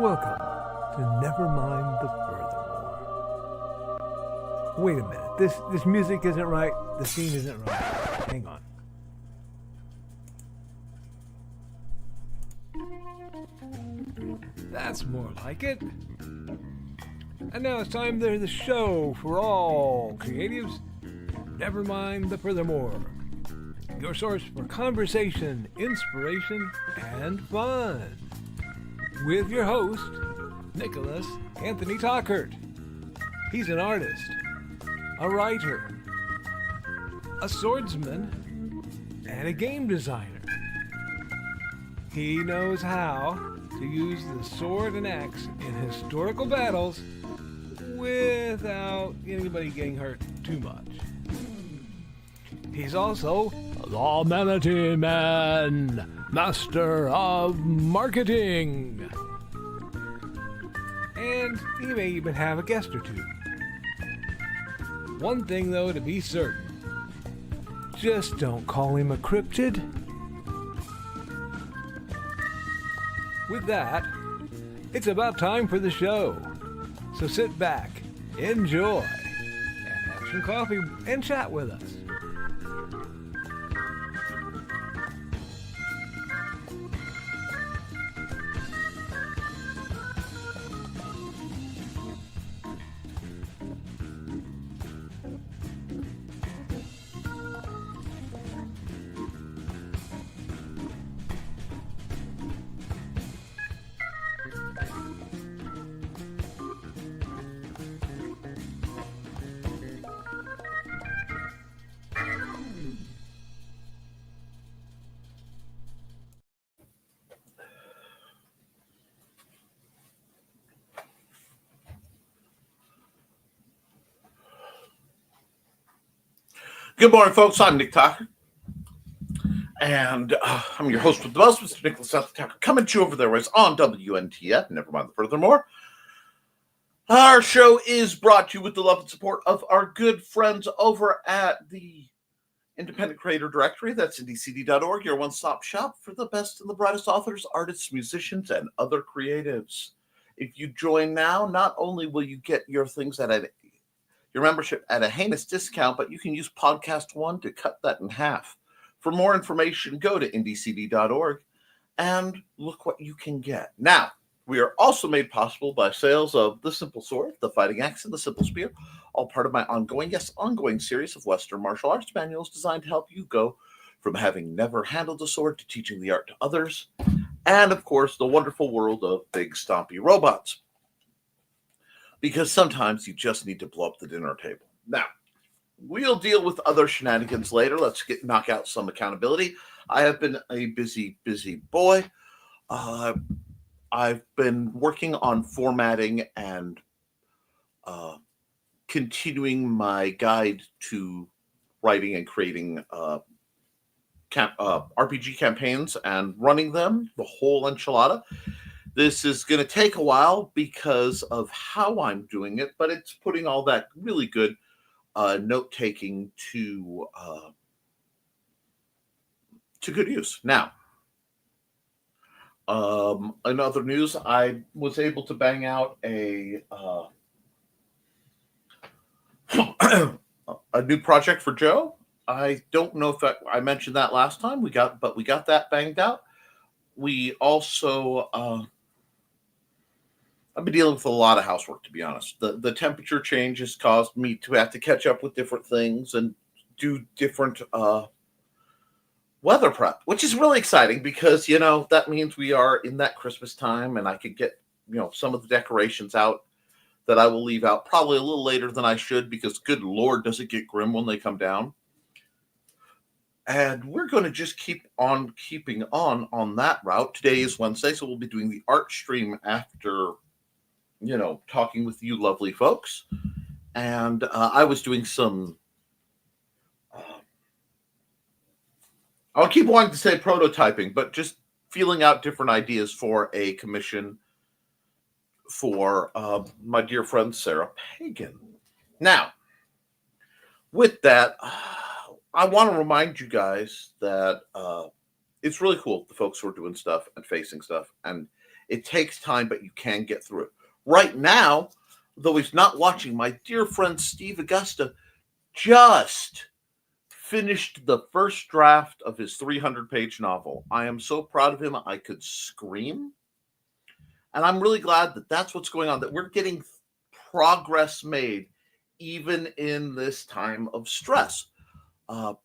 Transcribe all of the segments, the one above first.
welcome to Nevermind the Furthermore. Wait a minute, this music isn't right, the scene isn't right. Hang on. That's more like it. And now it's time for the show for all creatives. Nevermind the Furthermore. Your source for conversation, inspiration, and fun. With your host, Nicholas Anthony Tockert. He's an artist, a writer, a swordsman, and a game designer. He knows how to use the sword and axe in historical battles without anybody getting hurt too much. He's also the Manatee Man, master of marketing. And he may even have a guest or two. One thing, though, to be certain. Just don't call him a cryptid. With that, it's about time for the show. So sit back, enjoy, and have some coffee and chat with us. Good morning, folks. I'm Nick Tockert, and I'm your host with the most, Mr. Nicholas Tockert, coming to you over there on WNTF, Nevermind the Furthermore. Our show is brought to you with the love and support of our good friends over at the Independent Creator Directory. That's ndcd.org, your one-stop shop for the best and the brightest authors, artists, musicians, and other creatives. If you join now, not only will you get your things at your membership at a heinous discount, but you can use Podcast One to cut that in half. For more information, go to ndcd.org and look what you can get. Now, we are also made possible by sales of The Simple Sword, The Fighting Axe, and The Simple Spear, all part of my ongoing series of Western martial arts manuals designed to help you go from having never handled a sword to teaching the art to others, and, of course, the wonderful world of big, stompy robots. Because sometimes you just need to blow up the dinner table. Now, we'll deal with other shenanigans later. Let's knock out some accountability. I have been a busy boy. I've been working on formatting and continuing my guide to writing and creating RPG campaigns and running them, the whole enchilada. This is going to take a while because of how I'm doing it, but it's putting all that really good note-taking to good use. Now, in other news, I was able to bang out a new project for Joe. I don't know if I mentioned that last time. We got that banged out. We also I've been dealing with a lot of housework, to be honest. The temperature change has caused me to have to catch up with different things and do different weather prep, which is really exciting because, that means we are in that Christmas time and I could get, some of the decorations out that I will leave out probably a little later than I should because, good Lord, does it get grim when they come down. And we're going to just keep on keeping on that route. Today is Wednesday, so we'll be doing the art stream after talking with you lovely folks. And I was doing some, I'll keep wanting to say prototyping, but just feeling out different ideas for a commission for my dear friend, Sarah Pagan. Now, with that, I want to remind you guys that it's really cool, the folks who are doing stuff and facing stuff. And It takes time, but you can get through it. Right now, though he's not watching, my dear friend Steve Augusta just finished the first draft of his 300-page novel. I am so proud of him, I could scream. And I'm really glad that that's what's going on, that we're getting progress made even in this time of stress. I'm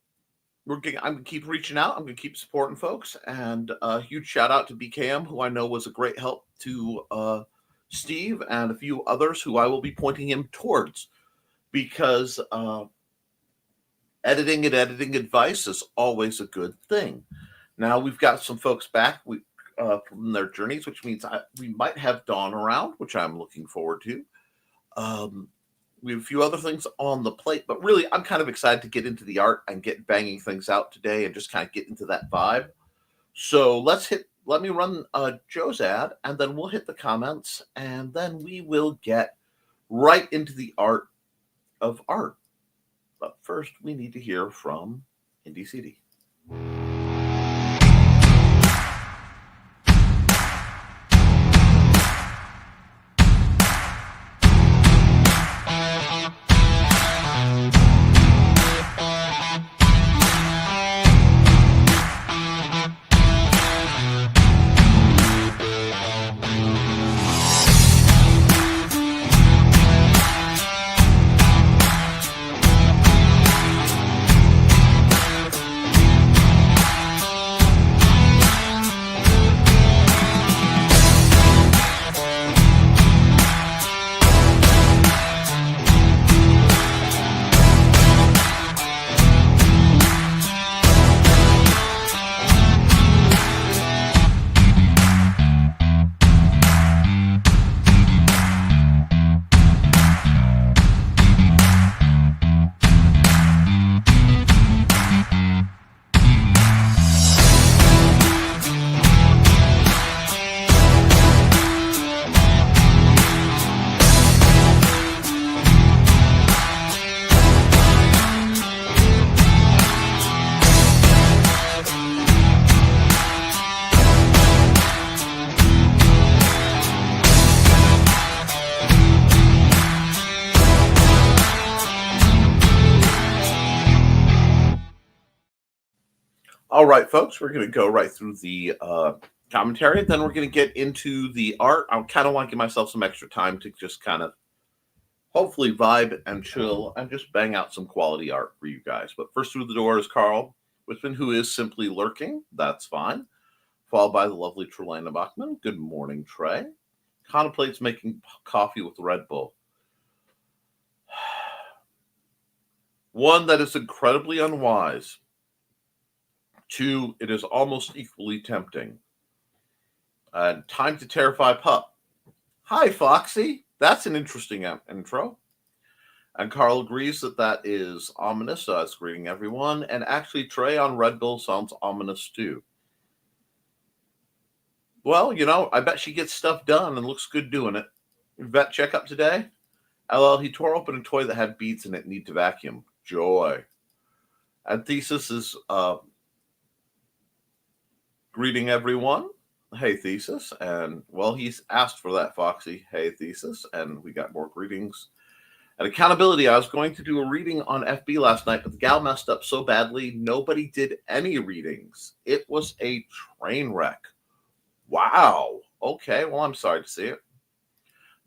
going to keep reaching out. I'm going to keep supporting folks. And a huge shout out to BKM, who I know was a great help to Steve and a few others who I will be pointing him towards, because editing and editing advice is always a good thing. Now we've got some folks back from their journeys, which means we might have Dawn around, which I'm looking forward to. We have a few other things on the plate, but really I'm kind of excited to get into the art and get banging things out today and just kind of get into that vibe. So let me run Joe's ad, and then we'll hit the comments, and then we will get right into the art of art. But first, we need to hear from Indie CD. All right, folks, we're going to go right through the commentary. Then we're going to get into the art. I kind of want to give myself some extra time to just kind of hopefully vibe and chill and just bang out some quality art for you guys. But first through the door is Carl Whitman, who is simply lurking. That's fine. Followed by the lovely Trelena Bachman. Good morning, Trey. Contemplates making coffee with Red Bull. One, that is incredibly unwise. Two, it is almost equally tempting. Time to terrify pup. Hi, Foxy. That's an interesting intro. And Carl agrees that is ominous. It's greeting everyone. And actually, Trey on Red Bull sounds ominous too. Well, I bet she gets stuff done and looks good doing it. Vet checkup today? LL, he tore open a toy that had beads in it. Need to vacuum. Joy. And Thesis is greeting everyone. Hey, Thesis. And, well, he's asked for that, Foxy. Hey, Thesis. And we got more greetings. And accountability. I was going to do a reading on FB last night, but the gal messed up so badly, nobody did any readings. It was a train wreck. Wow. Okay, well, I'm sorry to see it.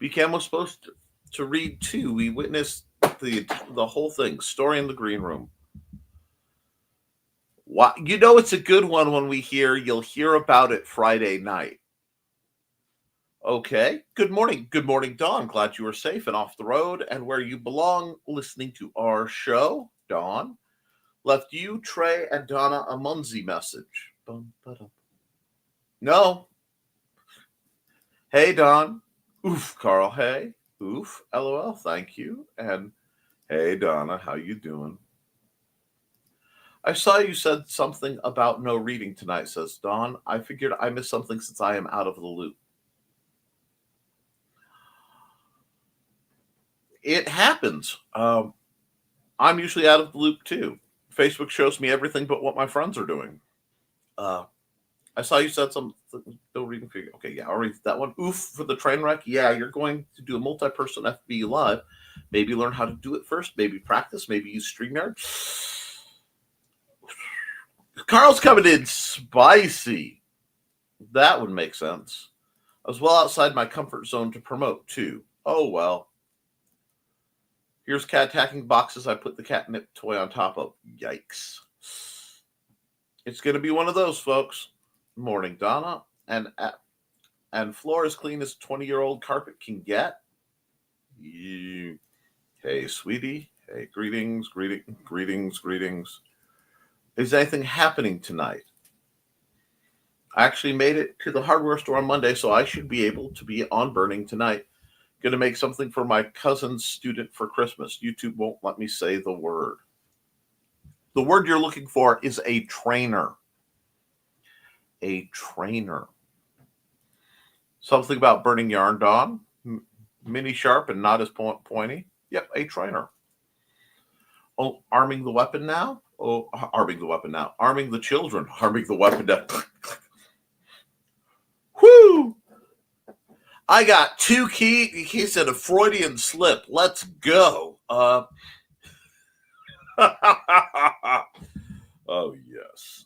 BCAM was supposed to read too. We witnessed the whole thing. Story in the green room. Wow. It's a good one when you'll hear about it Friday night. Okay. Good morning. Good morning, Dawn. Glad you were safe and off the road and where you belong, listening to our show. Dawn left you, Trey, and Donna a Munzie message. No. Hey, Dawn. Oof, Carl. Hey. Oof. LOL. Thank you. And hey, Donna. How you doing? I saw you said something about no reading tonight, says Dawn. I figured I missed something since I am out of the loop. It happens. I'm usually out of the loop too. Facebook shows me everything but what my friends are doing. I saw you said something. Still reading for you. Okay, yeah, I'll read that one. Oof for the train wreck. Yeah, you're going to do a multi-person FB live. Maybe learn how to do it first. Maybe practice. Maybe use StreamYard. Carl's coming in spicy. That would make sense. I was well outside my comfort zone to promote too. Oh well. Here's cat attacking boxes I put the catnip toy on top of. Yikes. It's going to be one of those, folks. Morning, Donna. And floor as clean as 20-year-old carpet can get. You. Hey, sweetie. Hey, greetings. Is anything happening tonight? I actually made it to the hardware store on Monday, so I should be able to be on burning tonight. Going to make something for my cousin's student for Christmas. YouTube won't let me say the word. The word you're looking for is a trainer. A trainer. Something about burning yarn, Dawn. Mini sharp and not as pointy. Yep, a trainer. Oh, arming the weapon now? Oh, arming the weapon now. Arming the children. Arming the weapon now. Whoo! I got 2 keys and a Freudian slip. Let's go. Oh, yes.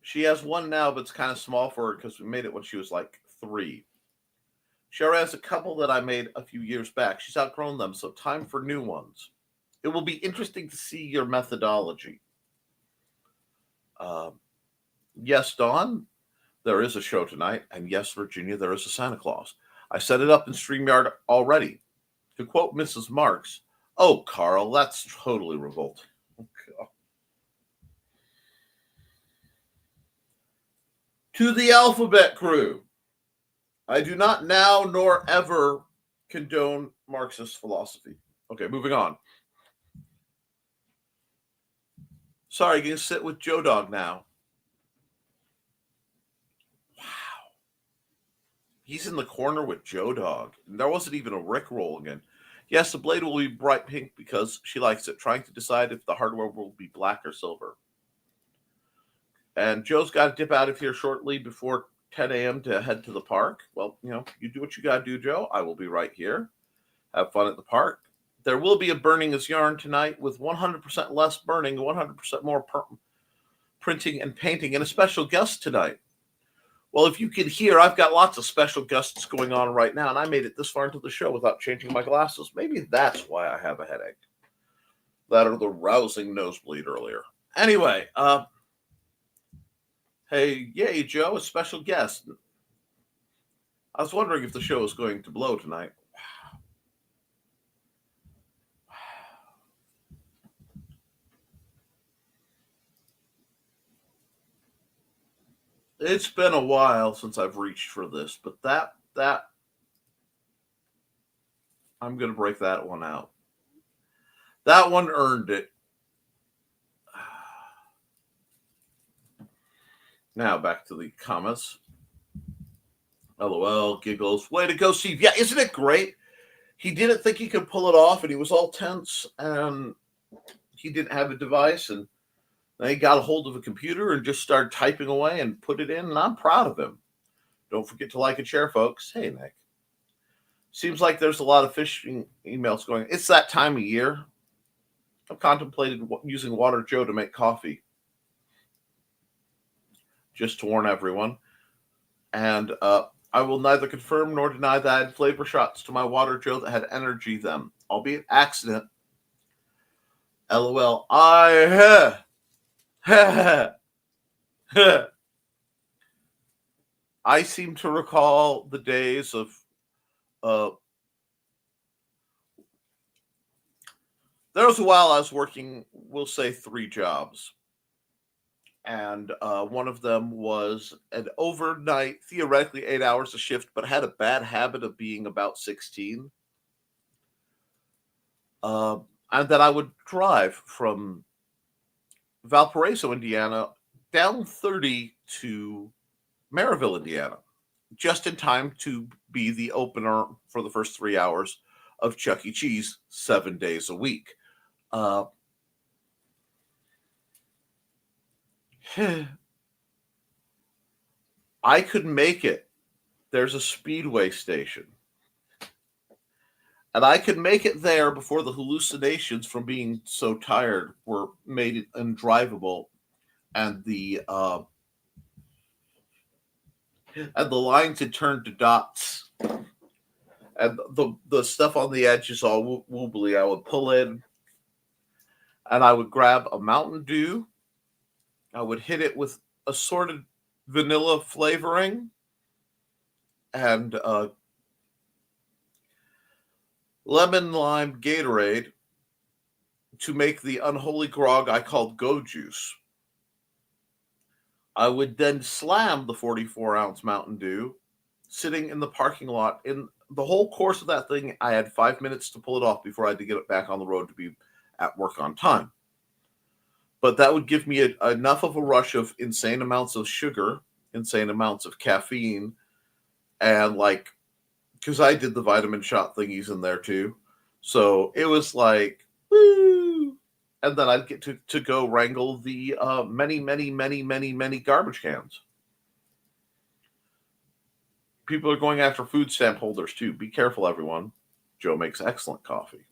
She has one now, but it's kind of small for her because we made it when she was like 3. She already has a couple that I made a few years back. She's outgrown them, so time for new ones. It will be interesting to see your methodology. Yes, Dawn, there is a show tonight. And yes, Virginia, there is a Santa Claus. I set it up in StreamYard already. To quote Mrs. Marks, oh, Carl, that's totally revolting. Okay. To the alphabet crew, I do not now nor ever condone Marxist philosophy. Okay, moving on. Sorry, you can sit with Joe Dog now. Wow. He's in the corner with Joe Dog. And there wasn't even a Rickroll again. Yes, the blade will be bright pink because she likes it, trying to decide if the hardware will be black or silver. And Joe's got to dip out of here shortly before 10 a.m. to head to the park. Well, you do what you got to do, Joe. I will be right here. Have fun at the park. There will be a burning as yarn tonight with 100% less burning, 100% more printing and painting, and a special guest tonight. Well, if you can hear, I've got lots of special guests going on right now, and I made it this far into the show without changing my glasses. Maybe that's why I have a headache. That or the rousing nosebleed earlier. Anyway, hey, yay, Joe, a special guest. I was wondering if the show is going to blow tonight. It's been a while since I've reached for this, but that I'm going to break that one out. That one earned it. Now back to the comments. LOL, giggles. Way to go, Steve. Yeah, isn't it great? He didn't think he could pull it off, and he was all tense, and he didn't have a device, and then he got a hold of a computer and just started typing away and put it in, and I'm proud of him. Don't forget to like and share, folks. Hey, Nick. Seems like there's a lot of phishing emails going. It's that time of year. I've contemplated using Water Joe to make coffee. Just to warn everyone. And I will neither confirm nor deny that I had flavor shots to my Water Joe that had energy them, albeit accident. LOL. I seem to recall the days of there was a while I was working, we'll say 3 jobs. And one of them was an overnight, theoretically 8 hours a shift, but had a bad habit of being about 16. And that I would drive from Valparaiso, Indiana, down 30 to Maryville, Indiana, just in time to be the opener for the first 3 hours of Chuck E. Cheese 7 days a week. I could make it. There's a speedway station. And I could make it there before the hallucinations from being so tired were made it undrivable, and the lines had turned to dots, and the stuff on the edge is all wobbly. I would pull in, and I would grab a Mountain Dew. I would hit it with assorted vanilla flavoring and lemon lime Gatorade to make the unholy grog I called Go Juice. I would then slam the 44-ounce Mountain Dew sitting in the parking lot. In the whole course of that thing, I had 5 minutes to pull it off before I had to get it back on the road to be at work on time. But that would give me enough of a rush of insane amounts of sugar, insane amounts of caffeine, and because I did the vitamin shot thingies in there too. So it was like, woo! And then I'd get to go wrangle the many garbage cans. People are going after food stamp holders too. Be careful, everyone. Joe makes excellent coffee.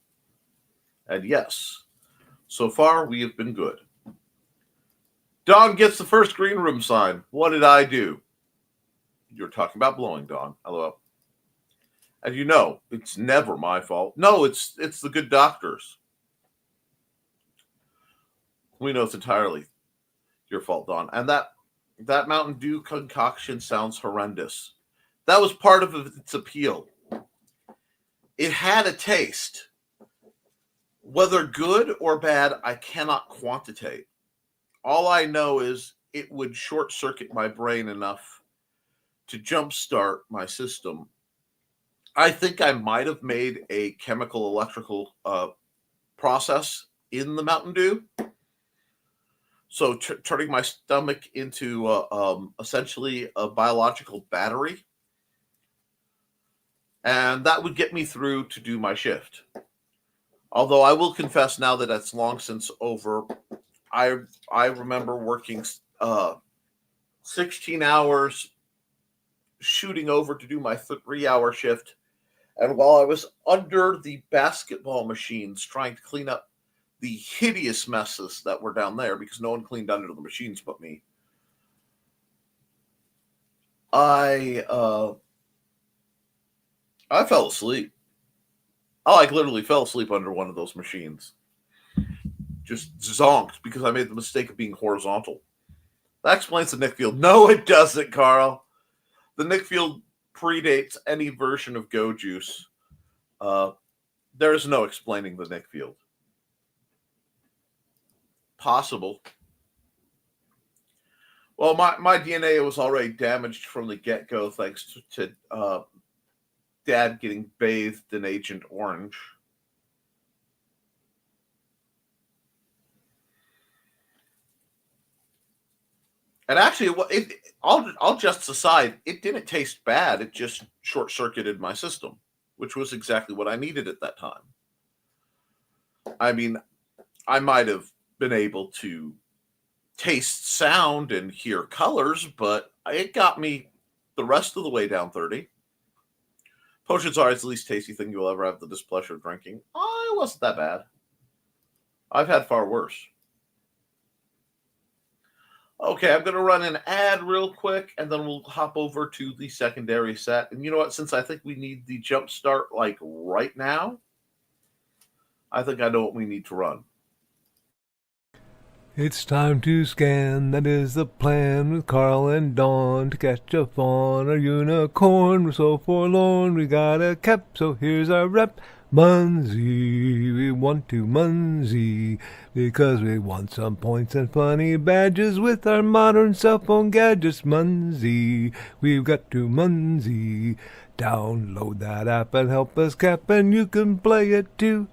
And yes, so far we have been good. Dawn gets the first green room sign. What did I do? You're talking about blowing, Dawn. Hello. And you know, it's never my fault. No, it's the good doctors. We know it's entirely your fault, Dawn. And that Mountain Dew concoction sounds horrendous. That was part of its appeal. It had a taste. Whether good or bad, I cannot quantitate. All I know is it would short circuit my brain enough to jumpstart my system. I think I might have made a chemical electrical process in the Mountain Dew. So turning my stomach into essentially a biological battery. And that would get me through to do my shift. Although I will confess now that that's long since over. I remember working 16 hours, shooting over to do my 3-hour shift. And while I was under the basketball machines trying to clean up the hideous messes that were down there, because no one cleaned under the machines but me, I fell asleep. I literally fell asleep under one of those machines. Just zonked because I made the mistake of being horizontal. That explains the Nick Field. No, it doesn't, Carl. The Nick Field predates any version of Go Juice. There is no explaining the Nick Field. Possible. Well, my DNA was already damaged from the get-go thanks to Dad getting bathed in Agent Orange. And actually, I'll just aside, it didn't taste bad. It just short-circuited my system, which was exactly what I needed at that time. I mean, I might have been able to taste sound and hear colors, but it got me the rest of the way down 30. Potions are the least tasty thing you'll ever have the displeasure of drinking. Oh, it wasn't that bad. I've had far worse. Okay, I'm going to run an ad real quick, and then we'll hop over to the secondary set. And you know what? Since I think we need the jump start right now, I think I know what we need to run. It's time to scan, that is the plan, with Carl and Dawn to catch a fawn or unicorn. We're so forlorn, we got a cap, so here's our rep. Munsey, we want to Munsey, because we want some points and funny badges with our modern cell phone gadgets. Munsey, we've got to Munsey. Download that app and help us cap, and you can play it too.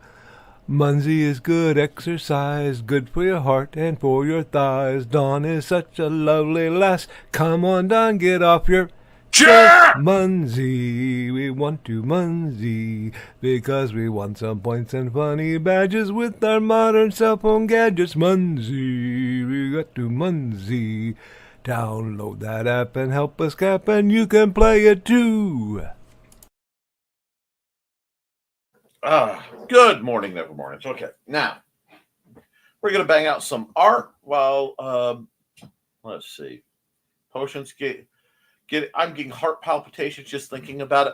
Munsey is good exercise, good for your heart and for your thighs. Dawn is such a lovely lass. Come on, Dawn, get off your Chair! Munsey, we want to Munsey, because we want some points and funny badges with our modern cell phone gadgets. Munsey, we got to Munsey. Download that app and help us cap, and you can play it too. Good morning, Nevermore. It's okay. Now, we're going to bang out some art while, let's see, potions I'm getting heart palpitations just thinking about it.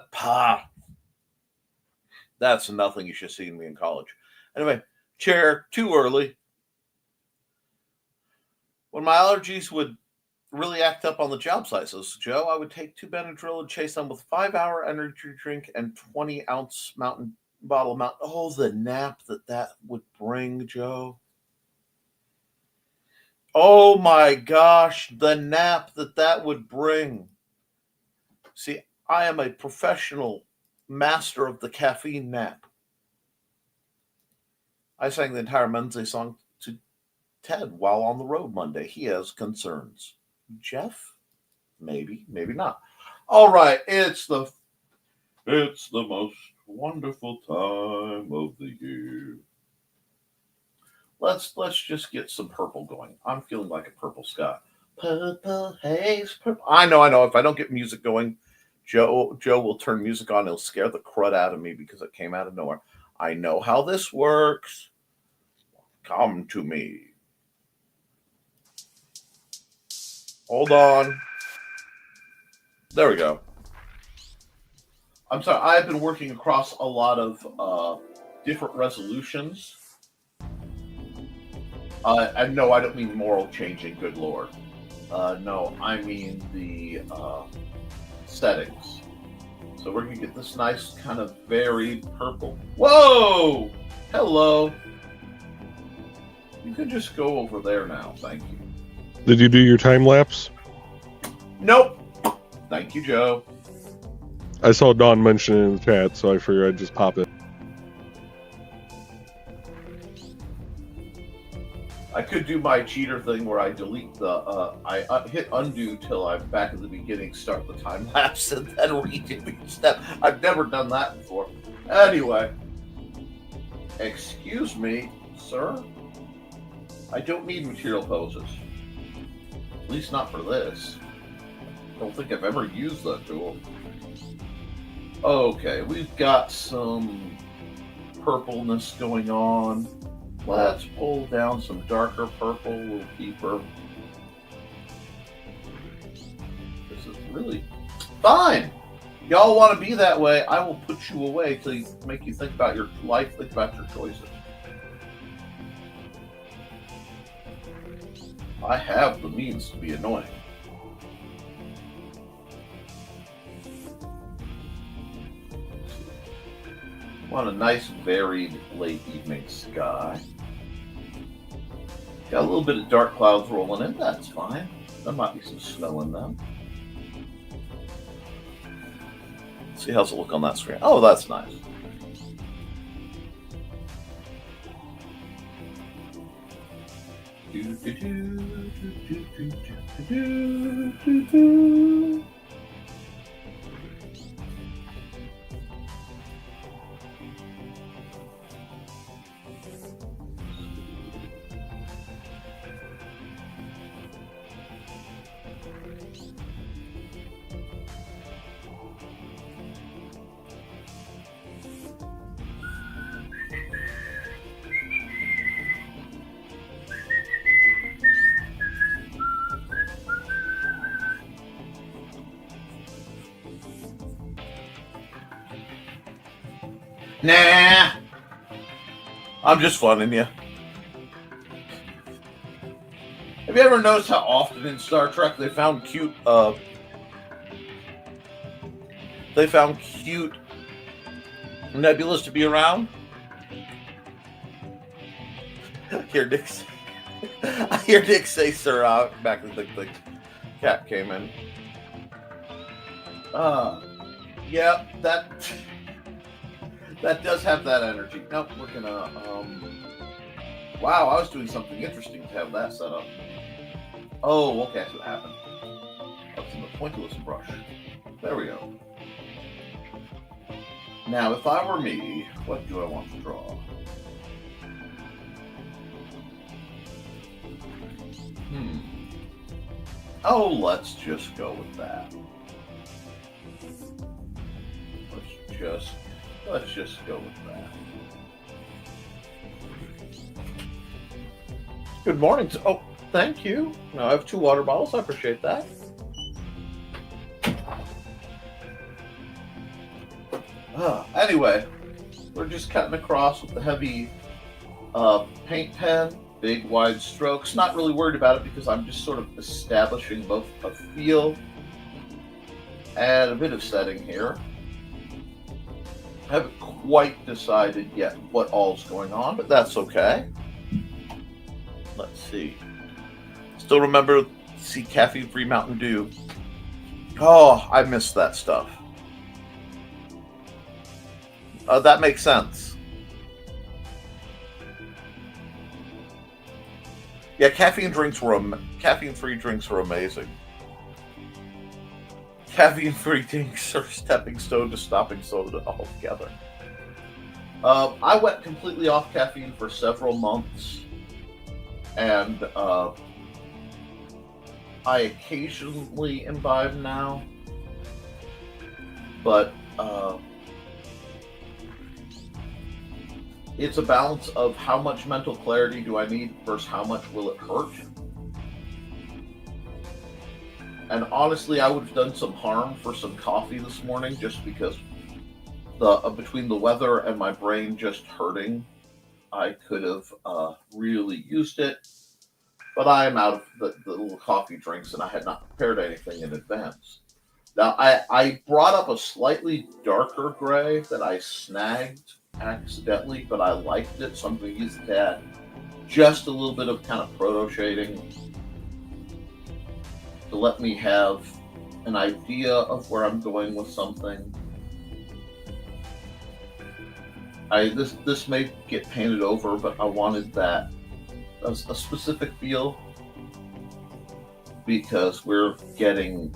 That's nothing you should see me in college. Anyway, chair, too early. When my allergies would really act up on the job site, says Joe, I would take 2 Benadryl and chase them with 5-hour energy drink and 20-ounce bottle of Mountain. Oh, the nap that would bring, Joe. Oh my gosh, the nap that would bring. See, I am a professional master of the caffeine nap. I sang the entire Monday song to Ted while on the road Monday. He has concerns. Jeff? Maybe, maybe not. All right, it's the most wonderful time of the year. Let's just get some purple going. I'm feeling like a purple sky. Purple haze, purple. I know. If I don't get music going, Joe will turn music on. He'll scare the crud out of me because it came out of nowhere. I know how this works. Come to me. Hold on. There we go. I'm sorry. I've been working across a lot of different resolutions. And no, I don't mean moral changing, good Lord. No, I mean the settings. So we're going to get this nice kind of varied purple. Whoa! Hello. You can just go over there now. Thank you. Did you do your time lapse? Nope. Thank you, Joe. I saw Dawn mention it in the chat, so I figured I'd just pop it. I could do my cheater thing where I delete I hit undo till I'm back at the beginning, start the time lapse, and then redo each step. I've never done that before. Anyway, excuse me, sir. I don't need material poses. At least not for this. I don't think I've ever used that tool. Okay, we've got some purpleness going on. Let's pull down some darker purple, a little deeper. This is really fine. Y'all want to be that way, I will put you away to make you think about your life, think about your choices. I have the means to be annoying. Want a nice, varied late evening sky. Got a little bit of dark clouds rolling in. That's fine. There might be some snow in them. Let's see how's it look on that screen. Oh, that's nice. Do, do, do, do, do, do, do, do, do. Nah, I'm just funning you. Have you ever noticed how often in Star Trek they found cute nebulas to be around? I hear Nick say, "Sir," back to the cat came in. Yeah, that does have that energy. Nope, we're gonna, wow, I was doing something interesting to have that set up. Oh, okay, that's what happened. That's in the pointless brush. There we go. Now, if I were me, what do I want to draw? Oh, let's just go with that. Let's just go with that. Good morning. Oh, thank you. Now I have 2 water bottles. I appreciate that. Anyway, we're just cutting across with the heavy paint pen, big wide strokes. Not really worried about it because I'm just sort of establishing both a feel and a bit of setting here. I haven't quite decided yet what all's going on, but that's okay. Let's see. Still remember, see caffeine-free Mountain Dew. Oh, I miss that stuff. That makes sense. Yeah, caffeine-free drinks were amazing. Caffeine-free drinks are stepping stone to stopping soda altogether. I went completely off caffeine for several months, and I occasionally imbibe now, but it's a balance of how much mental clarity do I need versus how much will it hurt. And honestly, I would have done some harm for some coffee this morning just because between the weather and my brain just hurting, I could have really used it. But I am out of the little coffee drinks, and I had not prepared anything in advance. Now, I brought up a slightly darker gray that I snagged accidentally, but I liked it, so I'm going to use that. Just a little bit of kind of proto shading to let me have an idea of where I'm going with something. This may get painted over, but I wanted that a specific feel because we're getting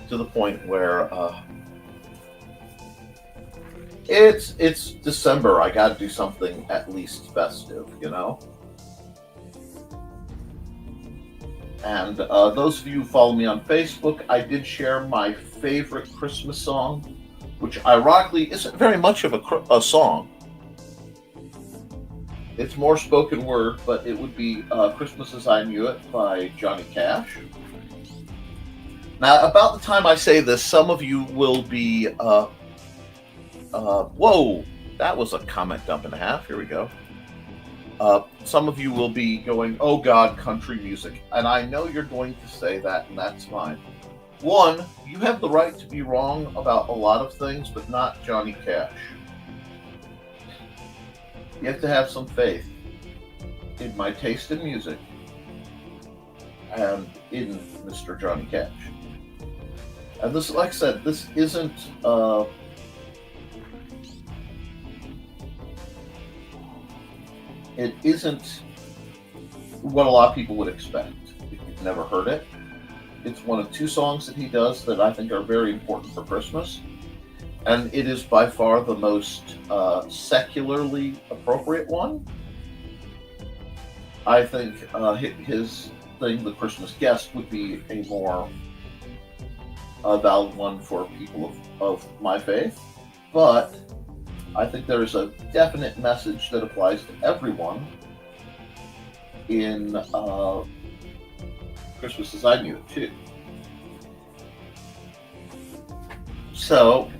to the point where it's December. I got to do something at least festive, you know. And those of you who follow me on Facebook, I did share my favorite Christmas song, which ironically isn't very much of a song. It's more spoken word, but it would be Christmas as I Knew It by Johnny Cash. Now, about the time I say this, some of you will be, whoa, that was a comment dump and a half. Here we go. Some of you will be going, oh God, country music. And I know you're going to say that, and that's fine. One, you have the right to be wrong about a lot of things, but not Johnny Cash. You have to have some faith in my taste in music and in Mr. Johnny Cash. And this, like I said, this isn't it isn't what a lot of people would expect if you've never heard it. It's one of 2 songs that he does that I think are very important for Christmas. And it is by far the most secularly appropriate one. I think his thing, The Christmas Guest, would be a more valid one for people of my faith. But I think there is a definite message that applies to everyone in Christmas as I Knew It, too. So,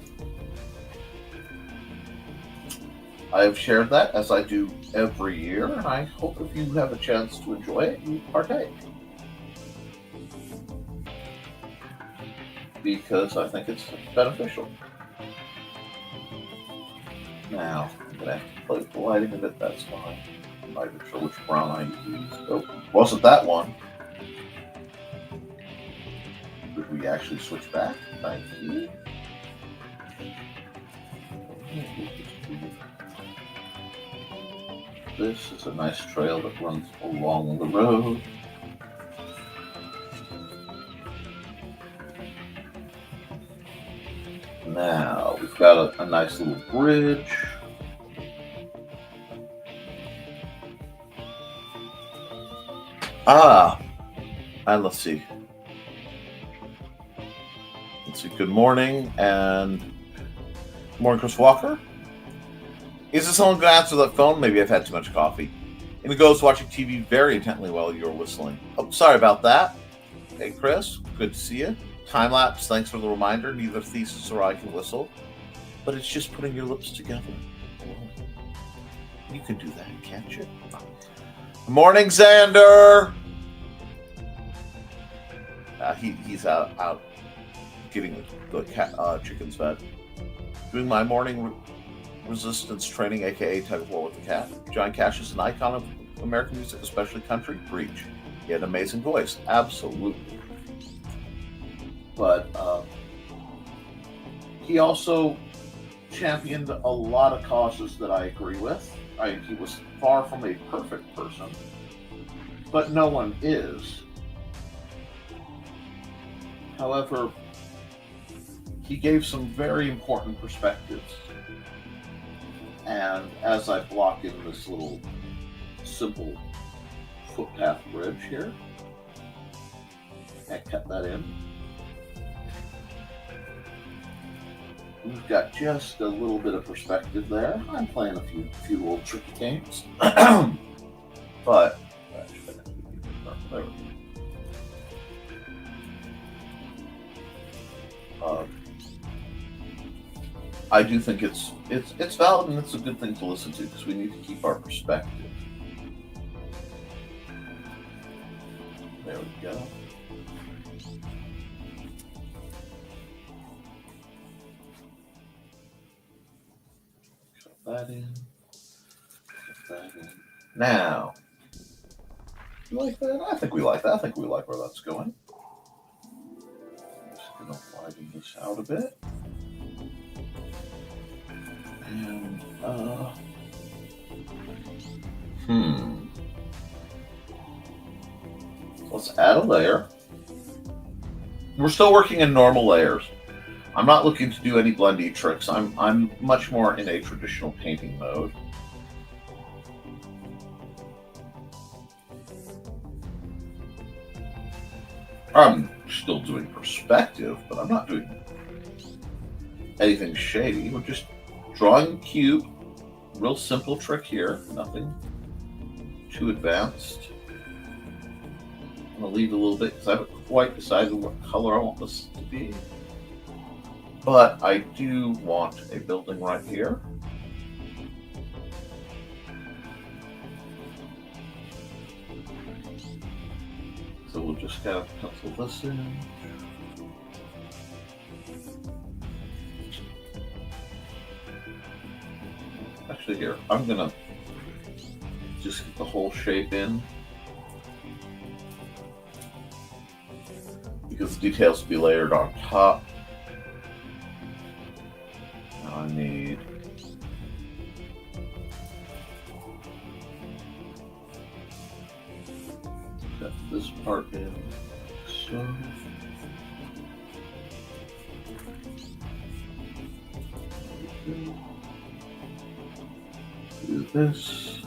I have shared that, as I do every year, and I hope if you have a chance to enjoy it, you partake. Because I think it's beneficial. Now, I'm going to have to play with the lighting of it, that's fine. I'm not even sure which brown I used. Oh, wasn't that one. Did we actually switch back? Thank you. This is a nice trail that runs along the road. Now we've got a nice little bridge. And let's see. Good morning, and good morning, Chris Walker. Is this someone going to answer that phone? Maybe I've had too much coffee. And it goes watching TV very intently while you're whistling. Oh, sorry about that. Hey, Chris, good to see you. Time lapse, thanks for the reminder. Neither Thesis or I can whistle, but it's just putting your lips together. You can do that, can't you? Good morning, Xander. He's out getting the chickens fed. Doing my morning resistance training, aka tug of war with the cat. John Cash is an icon of American music, especially country. Preach. He had an amazing voice, absolutely. But he also championed a lot of causes that I agree with. He was far from a perfect person, but no one is. However, he gave some very important perspectives. And as I block in this little simple footpath bridge here, I cut that in. We've got just a little bit of perspective there. I'm playing a few little tricky games. But there we go. I do think it's valid, and it's a good thing to listen to because we need to keep our perspective. There we go. Cut that in. Cut that in. Now, you like that? I think we like that. I think we like where that's going. Just gonna widen this out a bit. And, let's add a layer. We're still working in normal layers. I'm not looking to do any blendy tricks. I'm much more in a traditional painting mode. I'm still doing perspective, but I'm not doing anything shady. We're just drawing a cube. Real simple trick here. Nothing too advanced. I'm going to leave a little bit because I haven't quite decided what color I want this to be. But I do want a building right here. So we'll just kind of pencil this in. Actually, here, I'm gonna just get the whole shape in because the details will be layered on top. Now I need cut this part in, so. Do this.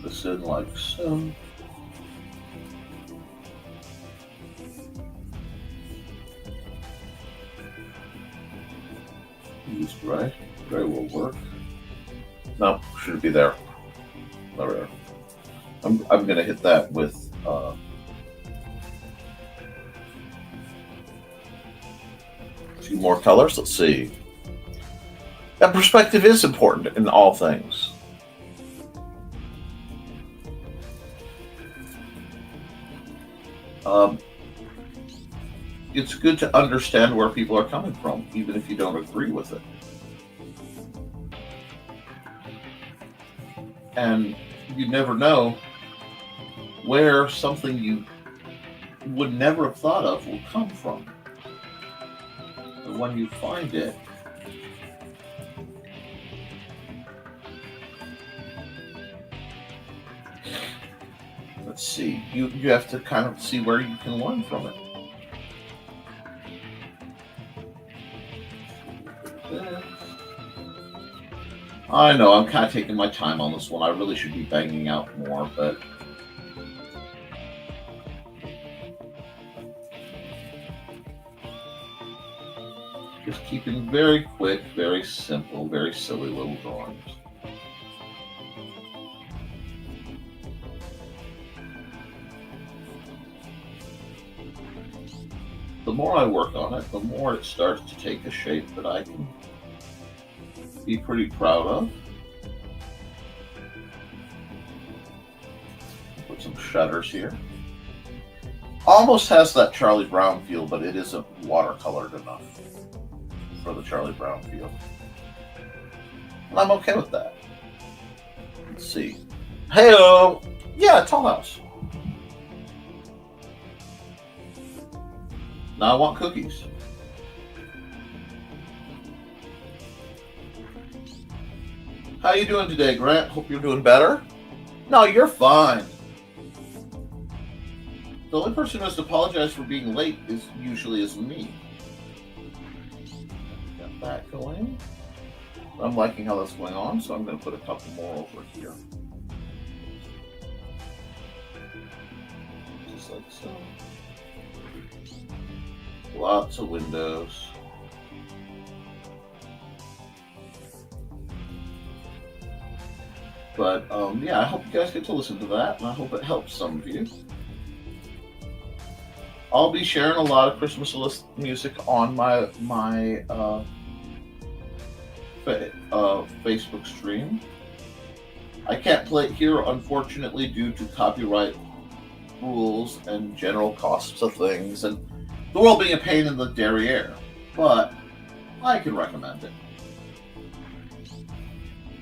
This in like so. Used right. Very well work. No, should be there. There we are. I'm gonna hit that with a few more colors. Let's see. That perspective is important in all things. It's good to understand where people are coming from, even if you don't agree with it. And you never know where something you would never have thought of will come from. And when you find it, let's see. You have to kind of see where you can learn from it. I know, I'm kind of taking my time on this one. I really should be banging out more, but just keeping very quick, very simple, very silly little drawings. The more I work on it, the more it starts to take a shape that I can be pretty proud of. Put some shutters here. Almost has that Charlie Brown feel, but it isn't watercolored enough for the Charlie Brown feel. And I'm okay with that. Let's see. Hey-o! Yeah, tall house. Now I want cookies. How you doing today, Grant? Hope you're doing better. No, you're fine. The only person who has to apologize for being late is usually me. Got that going. I'm liking how that's going on, so I'm going to put a couple more over here. Just like so. Lots of windows. But yeah, I hope you guys get to listen to that, and I hope it helps some of you. I'll be sharing a lot of Christmas list music on my Facebook stream. I can't play it here, unfortunately, due to copyright rules and general costs of things, and the world being a pain in the derriere. But I can recommend it.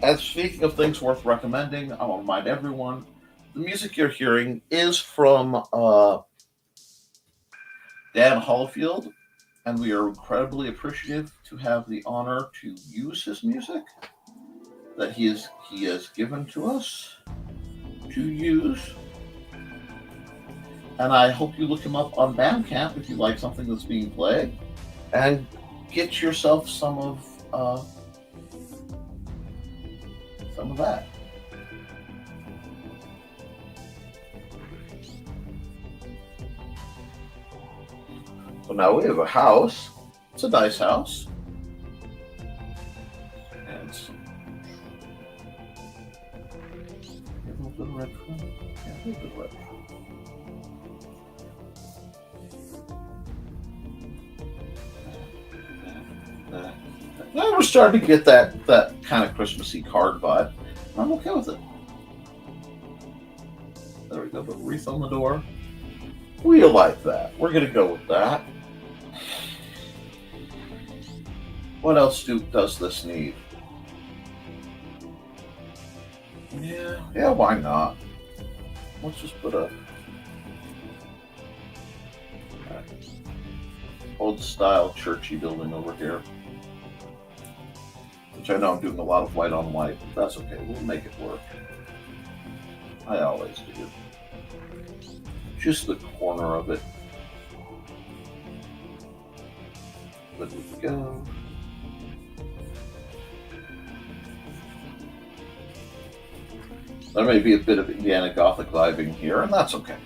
And speaking of things worth recommending, I want to remind everyone, the music you're hearing is from Dan Holofield, and we are incredibly appreciative to have the honor to use his music that he has given to us to use. And I hope you look him up on Bandcamp if you like something that's being played, and get yourself some of that. So now we have a house. It's a nice house. And some... a little bit of red trim. Yeah, a little bit of red trim. Now we're starting to get that kind of Christmassy card vibe. I'm okay with it. There we go, put a wreath on the door. We like that. We're going to go with that. What else does this need? Yeah, why not? Let's just put a old style churchy building over here. Which I know I'm doing a lot of white on white, but that's okay. We'll make it work. I always do. Just the corner of it. Let me go. There may be a bit of Indiana Gothic vibing here, and that's okay.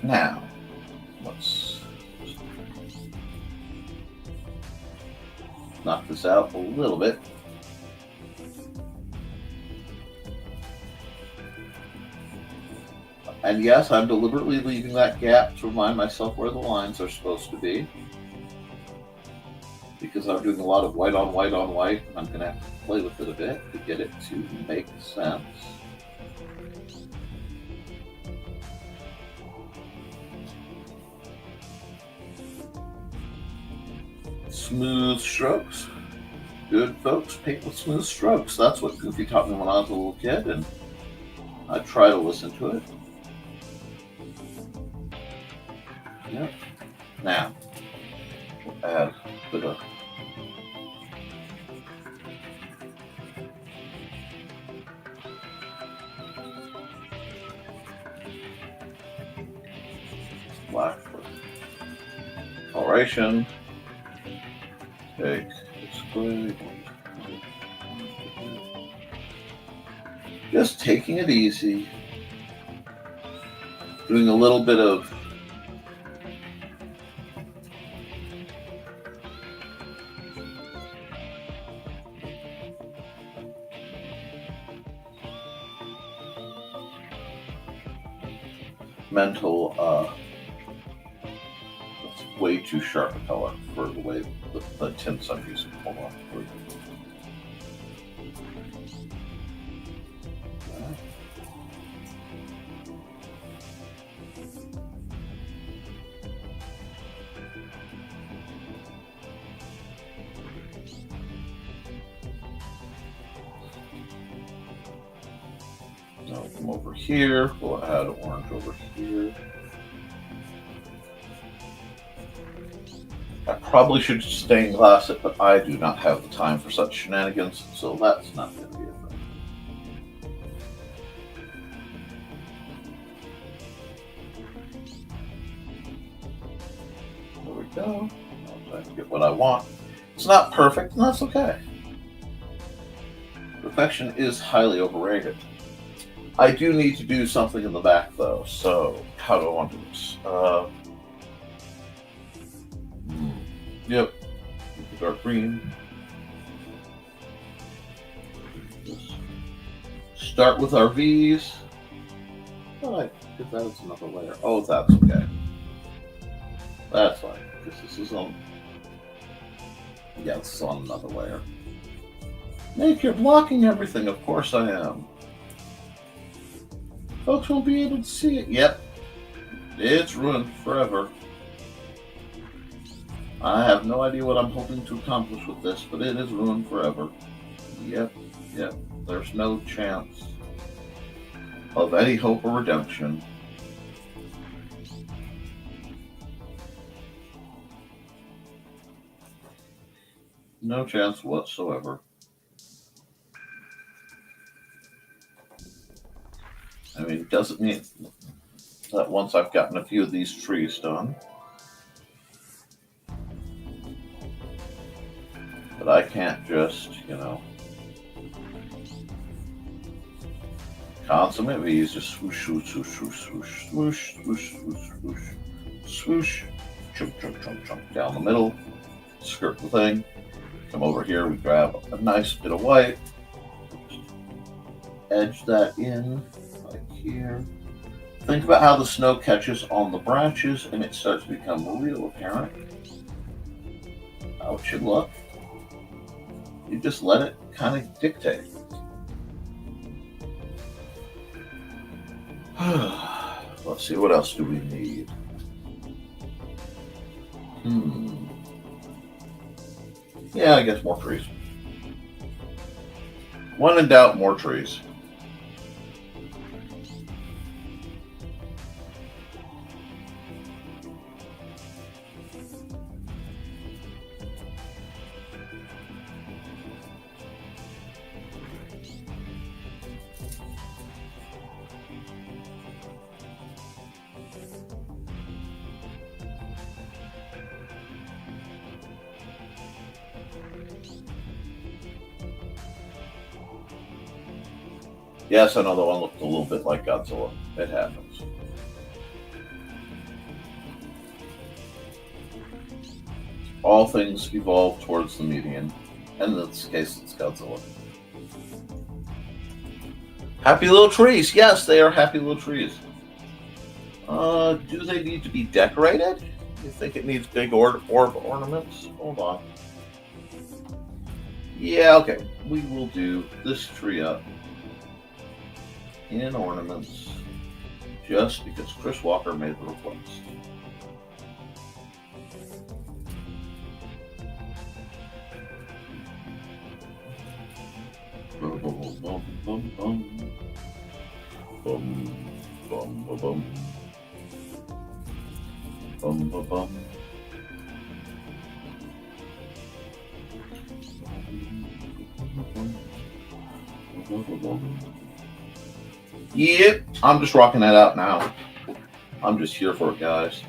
Now, let's knock this out a little bit. And yes, I'm deliberately leaving that gap to remind myself where the lines are supposed to be. Because I'm doing a lot of white on white on white, and I'm going to have to play with it a bit to get it to make sense. Smooth strokes. Good folks, paint with smooth strokes. That's what Goofy taught me when I was a little kid, and I try to listen to it. Yep. Now, we'll add a bit of black coloration. Take display. Just taking it easy. Doing a little bit of mental, it's way too sharp a color for the way the tints I'm using. Hold on. Now come over here. We'll add orange over here. I probably should stain glass it, but I do not have the time for such shenanigans, so that's not going to be a thing. There we go. Now I get what I want. It's not perfect, and that's okay. Perfection is highly overrated. I do need to do something in the back, though, so how do I want to do this? Yep, dark green. Just start with our V's. Oh, I did that as another layer. Oh, that's okay. That's fine, because this is on... Yeah, this is on another layer. Nick, you're blocking everything. Of course I am. Folks won't be able to see it. Yep. It's ruined forever. I have no idea what I'm hoping to accomplish with this, but it is ruined forever. Yep. There's no chance of any hope or redemption. No chance whatsoever. I mean, it doesn't mean that once I've gotten a few of these trees done, but I can't just, consummate V's, just swoosh, swoosh, swoosh, swoosh, swoosh, swoosh, swoosh, swoosh, swoosh, swoosh, chunk, chunk, chunk, chunk down the middle, skirt the thing, come over here, we grab a nice bit of white, edge that in, like here. Think about how the snow catches on the branches and it starts to become real apparent how it should look. You just let it kind of dictate. Let's see, what else do we need? Yeah, I guess more trees. When in doubt, more trees. Yes, I know the one looked a little bit like Godzilla. It happens. All things evolve towards the median. And in this case, it's Godzilla. Happy little trees. Yes, they are happy little trees. Do they need to be decorated? You think it needs big orb ornaments? Hold on. Yeah, okay. We will do this tree up in ornaments just because Chris Walker made the request. Bum, bum, bum, bum, bum. Bum, bum, bum, bum. Bum, bum, bum. Yep, I'm just rocking that out now. I'm just here for it, guys.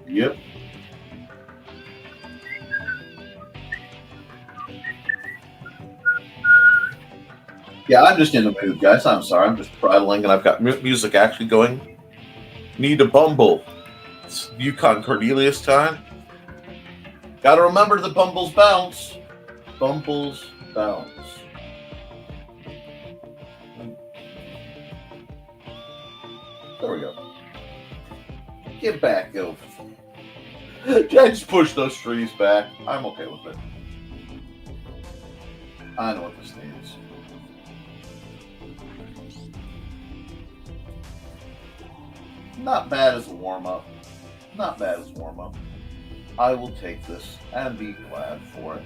Yep. Yeah, I'm just in the mood, guys. I'm sorry. I'm just prattling, and I've got music actually going. Need a bumble. It's Yukon Cornelius time. Gotta remember the bumbles bounce. Bumbles bounce. There we go. Get back, go. I just push those trees back. I'm okay with it. I know what this needs. Not bad as a warm-up. Not bad as a warm-up. I will take this and be glad for it.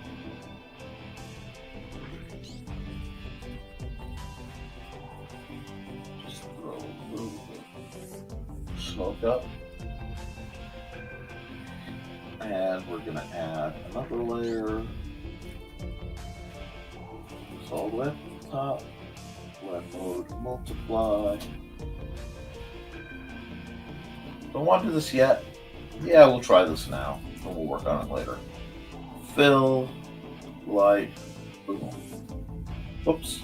Just throw a little bit of smoke up. And we're going to add another layer. It's all the way up to the top. Blend mode, multiply. Don't want to do this yet. Yeah, we'll try this now, and we'll work on it later. Fill, light, boom. Whoops.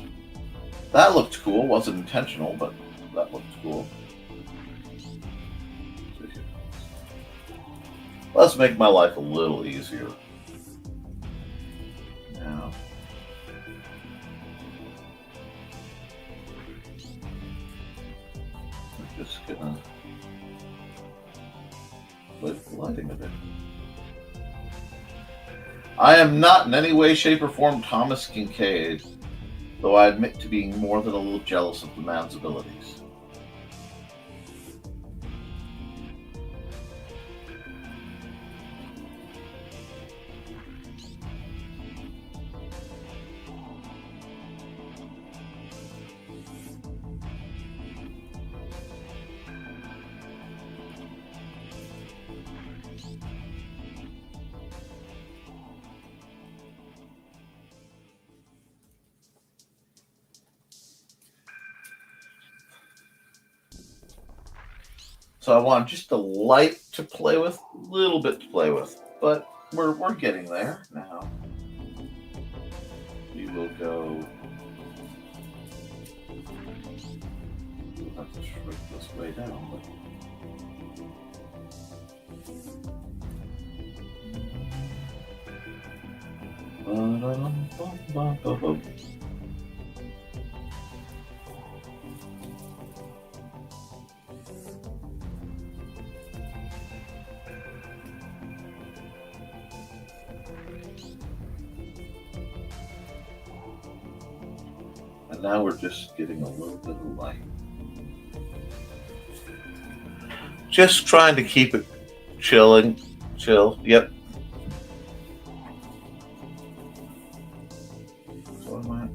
That looked cool. Wasn't intentional, but that looked cool. Let's make my life a little easier. Now. I'm just gonna with lighting a bit. I am not in any way, shape, or form Thomas Kincaid, though I admit to being more than a little jealous of the man's abilities. So I want just a light to play with, a little bit to play with, but we're getting there now. We will go. We'll have to shrink this way down. But... now we're just getting a little bit of light. Just trying to keep it chill. Yep. So am I.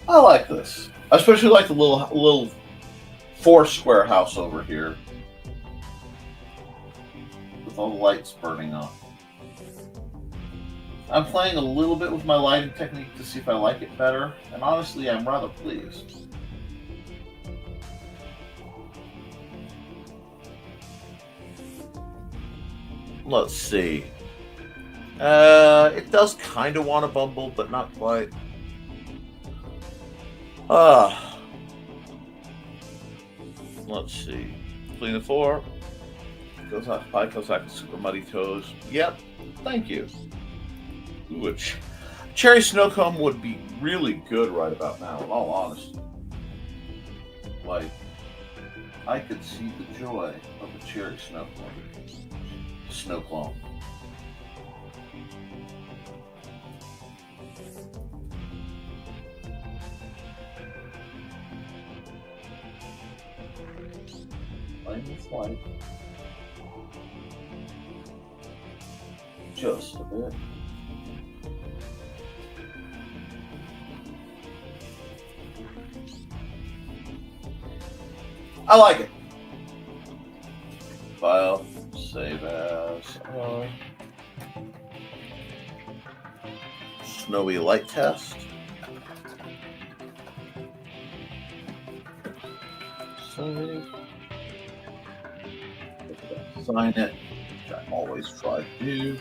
I like this. I especially like the little 4-square house over here with all the lights burning on. I'm playing a little bit with my lighting technique to see if I like it better, and honestly, I'm rather pleased. Let's see. It does kind of want to bumble, but not quite. Let's see. Clean the floor. Goes out pie, goes out super muddy toes. Yep. Thank you. Which cherry snow cone would be really good right about now, in all honesty. Like, I could see the joy of a cherry snow cone. This light just a bit. I like it, but file. Save as snowy light test. Save. Sign it, which I always try to do.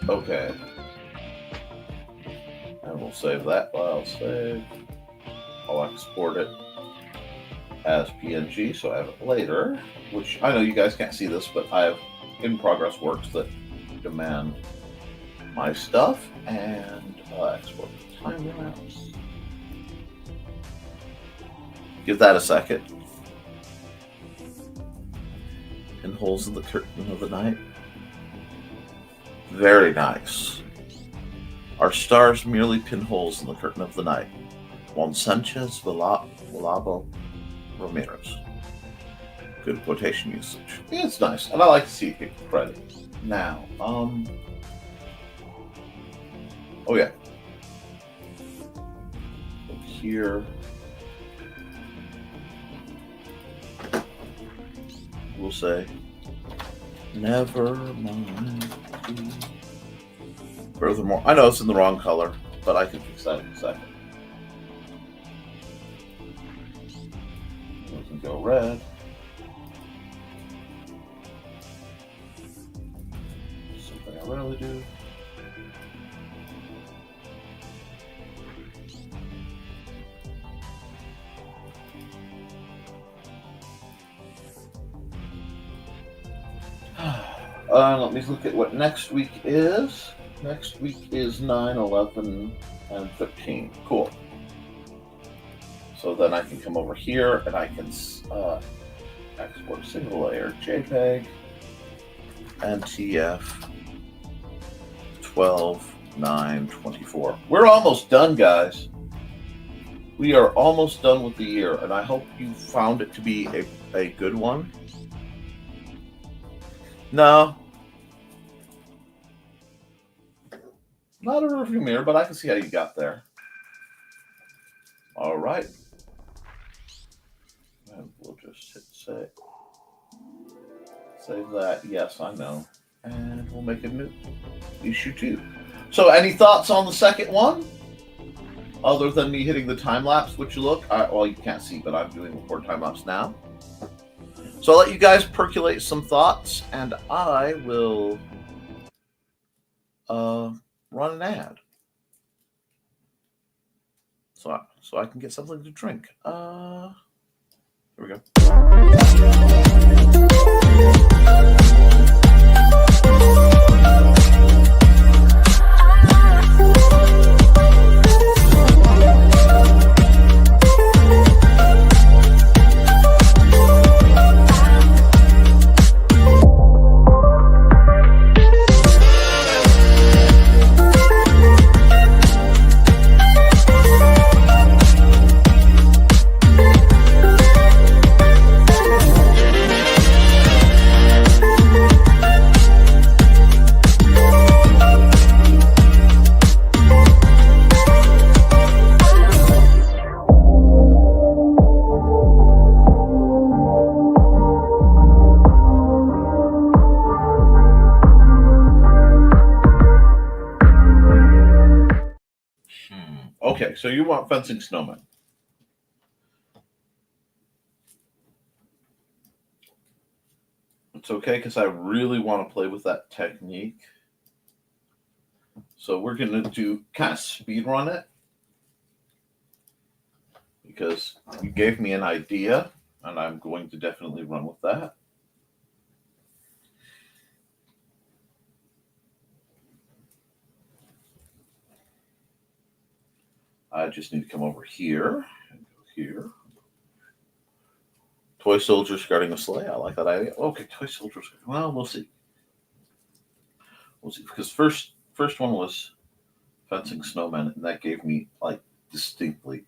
Okay. And we'll save that file. Save. I'll export it as PNG, so I have it later, which I know you guys can't see this, but I have in progress works that demand my stuff, and export the time lapse. Give that a second. Pinholes in the curtain of the night. Very nice. Our stars merely pinholes in the curtain of the night. Juan Sanchez Villalbo Ramirez. Good quotation usage. Yeah, it's nice, and I like to see it get credit. Now, oh yeah. Look here. We'll say, Nevermind the Furthermore. I know it's in the wrong color, but I can fix that in a second. We can go red. Something I rarely do. Let me look at what next week is. Next week is 9, 11, and 15. Cool. So then I can come over here and I can export single layer JPEG and TF 12, 9, 24. We're almost done, guys. We are almost done with the year, and I hope you found it to be a good one. No. Not a review mirror, but I can see how you got there. All right. And we'll just hit save. Save that. Yes, I know. And we'll make a new issue 2. So any thoughts on the second one? Other than me hitting the time lapse, which well, you can't see, but I'm doing record time lapse now. So I'll let you guys percolate some thoughts, and I will run an ad. So I can get something to drink. Here we go. Okay, so you want fencing snowmen. It's okay because I really want to play with that technique. So we're going to do kind of speed run it because you gave me an idea and I'm going to definitely run with that. I just need to come over here and go here. Toy soldiers guarding a sleigh. I like that idea. Okay, toy soldiers. Well, we'll see. We'll see. Because first one was fencing snowmen, and that gave me like distinctly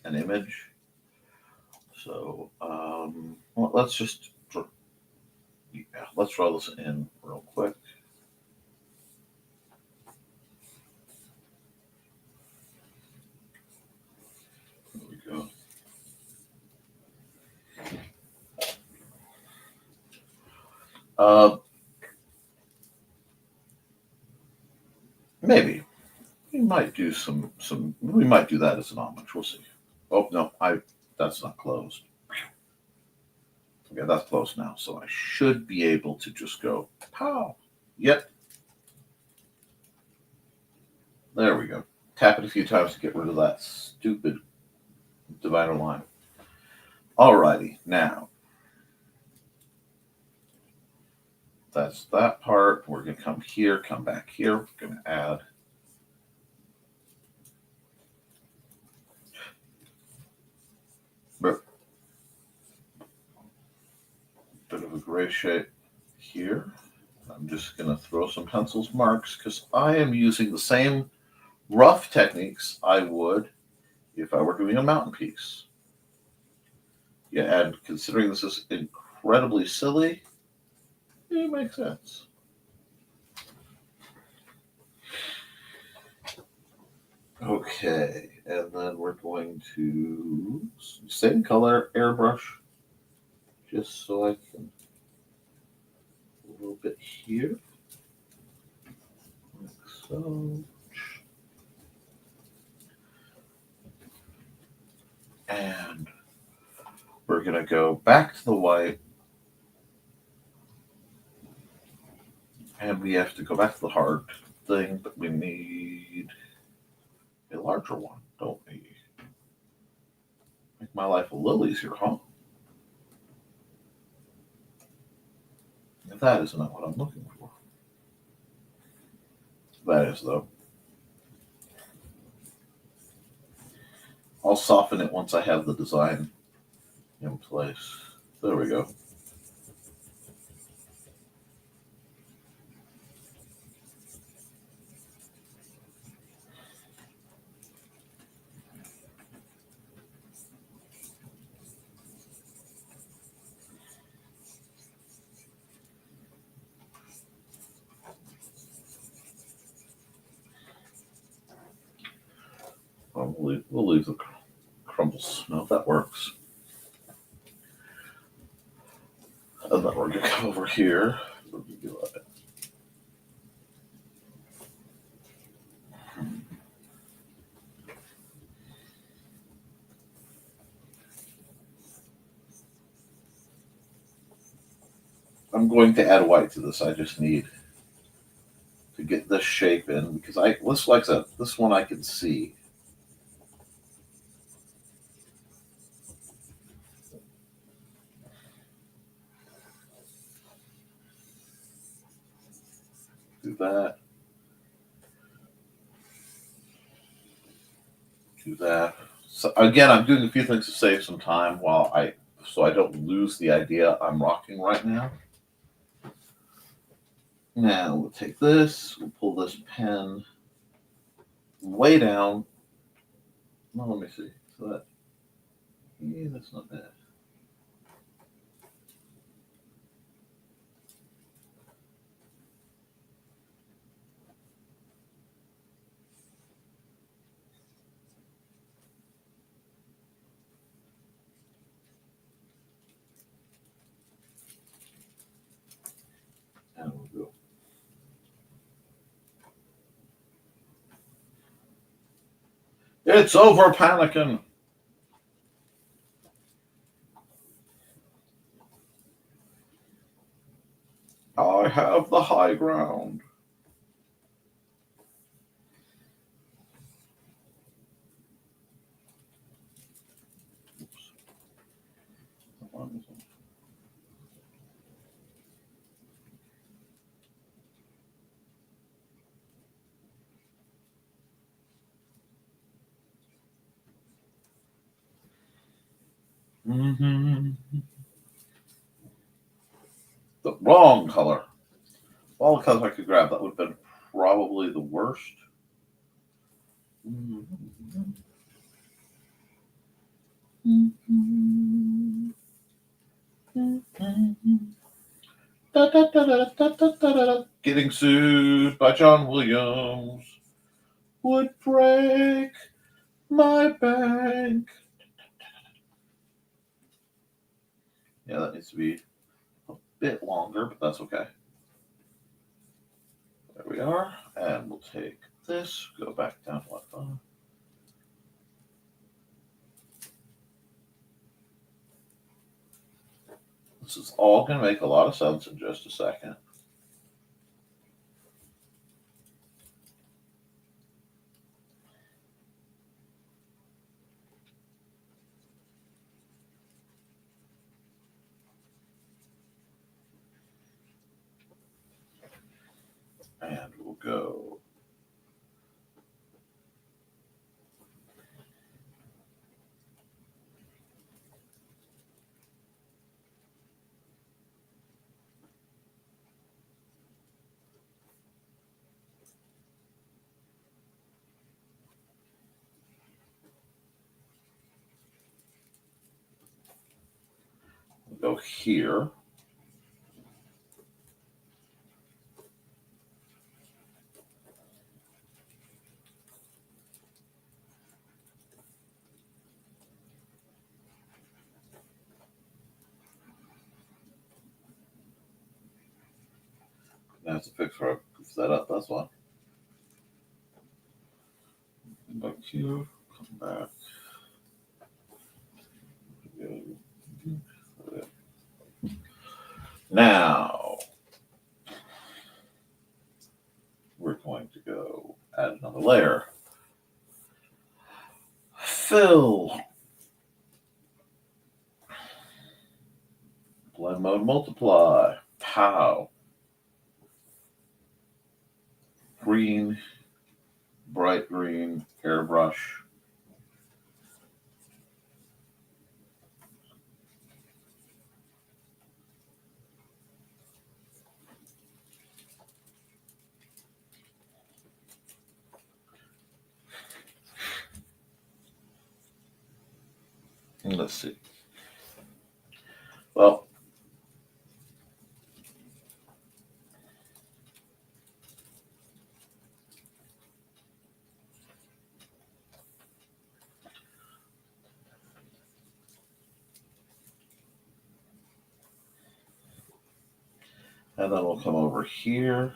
an image. So, well, Well, let's throw this in real quick. There we go. Maybe we might do some. We might do that as an homage. We'll see. Oh no, that's not closed. Okay, that's closed now, so I should be able to just go pow. Yep. There we go. Tap it a few times to get rid of that stupid divider line. Alrighty, now that's that part. We're going to come here, come back here. We're going to add a bit of a gray shape here. I'm just going to throw some pencils marks because I am using the same rough techniques I would if I were doing a mountain piece. Yeah, and considering this is incredibly silly, it makes sense. Okay, and then we're going to same color airbrush, just so I can a little bit here, like so. And we're going to go back to the white. And we have to go back to the hard thing, but we need a larger one, don't we? Make my life a little easier, huh? That is not what I'm looking for. That is, though. I'll soften it once I have the design in place. There we go. We'll leave the crumbles. No, that works. And then we're going to come over here. I'm going to add white to this. I just need to get this shape in because this one I can see. Do that. Do that. So again, I'm doing a few things to save some time so I don't lose the idea I'm rocking right now. Now we'll take this, we'll pull this pen way down. Well, let me see. So that's not bad. And we'll go. It's over, panicking. I have the high ground. The wrong color. All the colors I could grab, that would have been probably the worst. Getting sued by John Williams would break my bank. Yeah, that needs to be a bit longer, but that's okay. There we are. And we'll take this, go back down to left. This is all going to make a lot of sense in just a second. And we'll go here. That's a fix where I goof that up, that's why. Back here, come back. Now, we're going to go add another layer. Fill. Blend mode multiply. Pow. Green, bright green, airbrush. Let's see. Well, and then we'll come over here.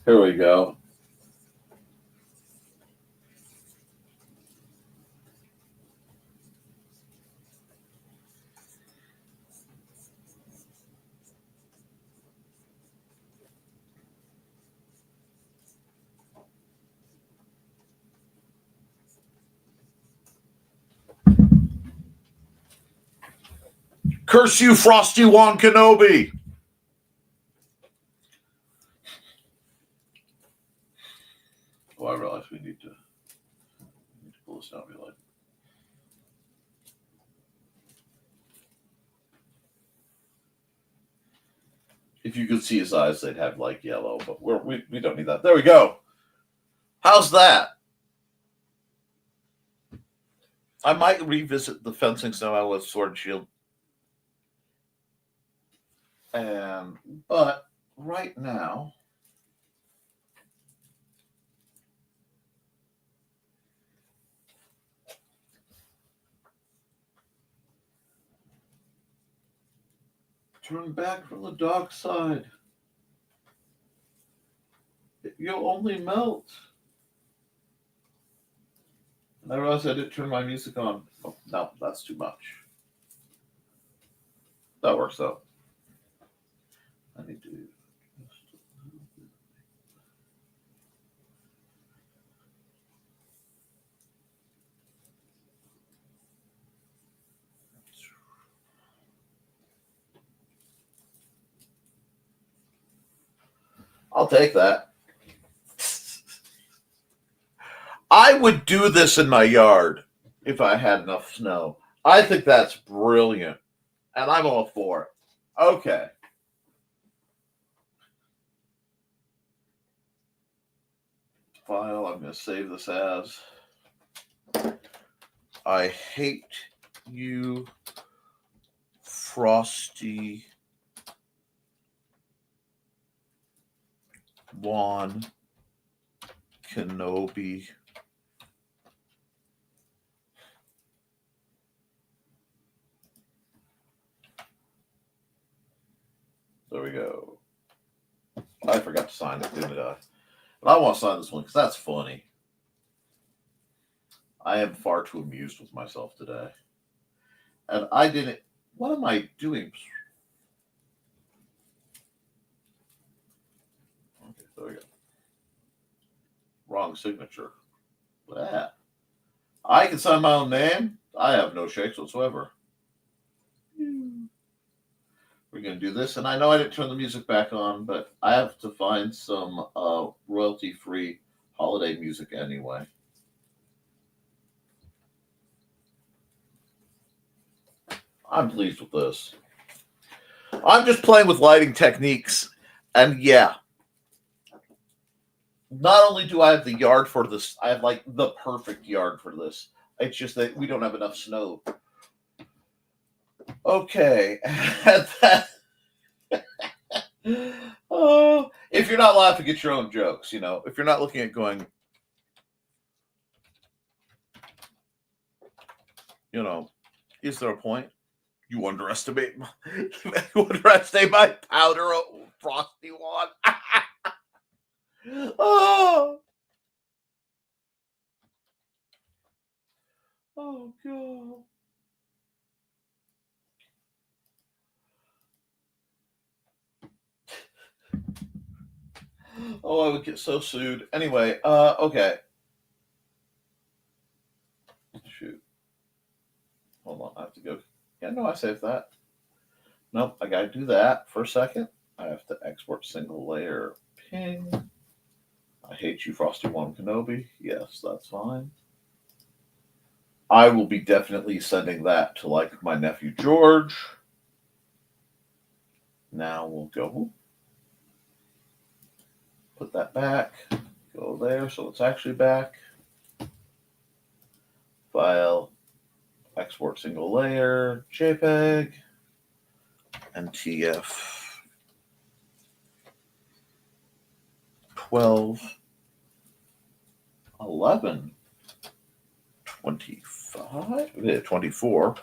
Here we go. Curse you, Frosty Wan Kenobi! Oh, I realize we need to pull this down. Be like, if you could see his eyes, they'd have like yellow, but we don't need that. There we go. How's that? I might revisit the fencing snow with sword and shield. But right now, turn back from the dark side. You'll only melt. And I realized I didn't turn my music on. Oh, no, that's too much. That works out. I need to. I'll take that. I would do this in my yard if I had enough snow. I think that's brilliant. And I'm all for it. Okay. File, I'm going to save this as I hate you, Frosty Juan Kenobi. There we go. I forgot to sign it, didn't I? But I want to sign this one because that's funny. I am far too amused with myself today. And I didn't. What am I doing? Okay, there we go. Wrong signature. That. I can sign my own name. I have no shakes whatsoever. We're going to do this. And I know I didn't turn the music back on, but I have to find some royalty-free holiday music anyway. I'm pleased with this. I'm just playing with lighting techniques. And yeah, not only do I have the yard for this, I have like the perfect yard for this. It's just that we don't have enough snow. Okay. Oh, if you're not laughing at your own jokes, you know, if you're not looking at going, you know, is there a point? You underestimate my powder, Frosty one. Oh. Oh God. Oh, I would get so sued. Anyway, okay. Shoot. Hold on, I have to go. Yeah, no, I saved that. Nope, I gotta do that for a second. I have to export single layer ping. I hate you, Frosty One Kenobi. Yes, that's fine. I will be definitely sending that to like my nephew George. Now we'll go put that back. Go there, so it's actually back. File, export single layer, JPEG, and TF 12, 11, 25, 24.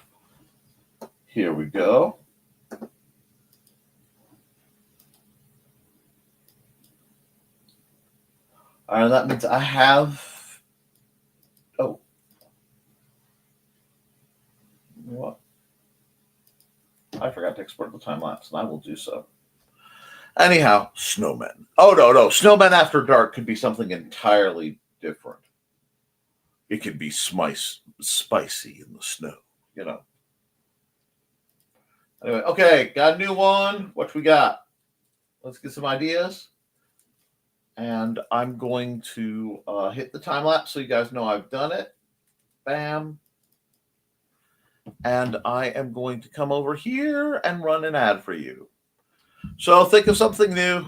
Here we go. All right, that means I have. Oh. What? I forgot to export the time lapse, and I will do so. Anyhow, snowmen. Oh, no. Snowmen After Dark could be something entirely different. It could be spicy in the snow, you know. Anyway, okay, got a new one. What we got? Let's get some ideas. And I'm going to hit the time lapse so you guys know I've done it. Bam. And I am going to come over here and run an ad for you. So think of something new.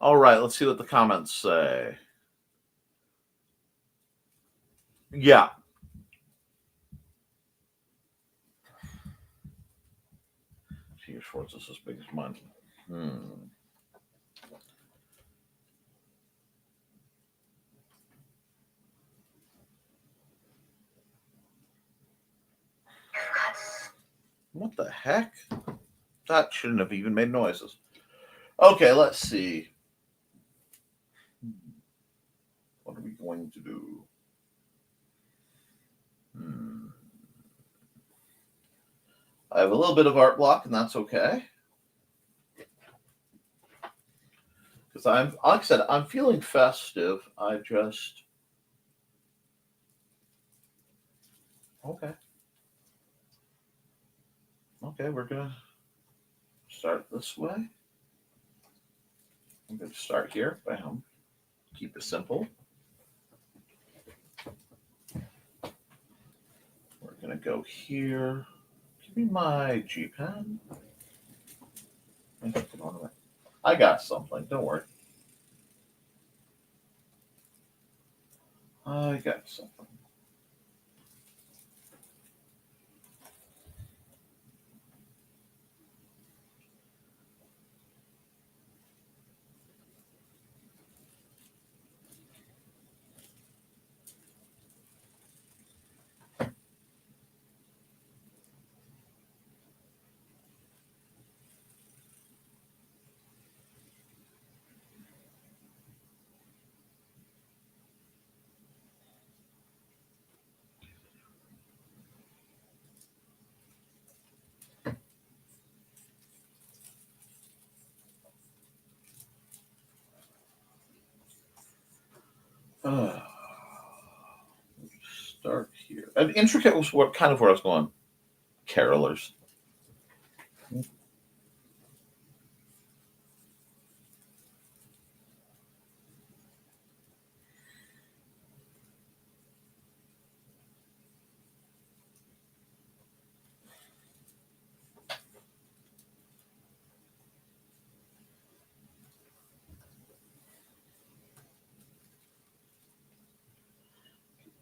All right, let's see what the comments say. Yeah. Gee, your Schwartz is as big as mine. What the heck? That shouldn't have even made noises. Okay, let's see. What are we going to do? I have a little bit of art block, and that's okay. Because like I said, I'm feeling festive. Okay. Okay, we're going to start this way. I'm going to start here. Bam. Keep it simple. We're going to go here. Give me my G pen. I got something. Don't worry. I got something. Start here. And intricate was what kind of where I was going. Carolers.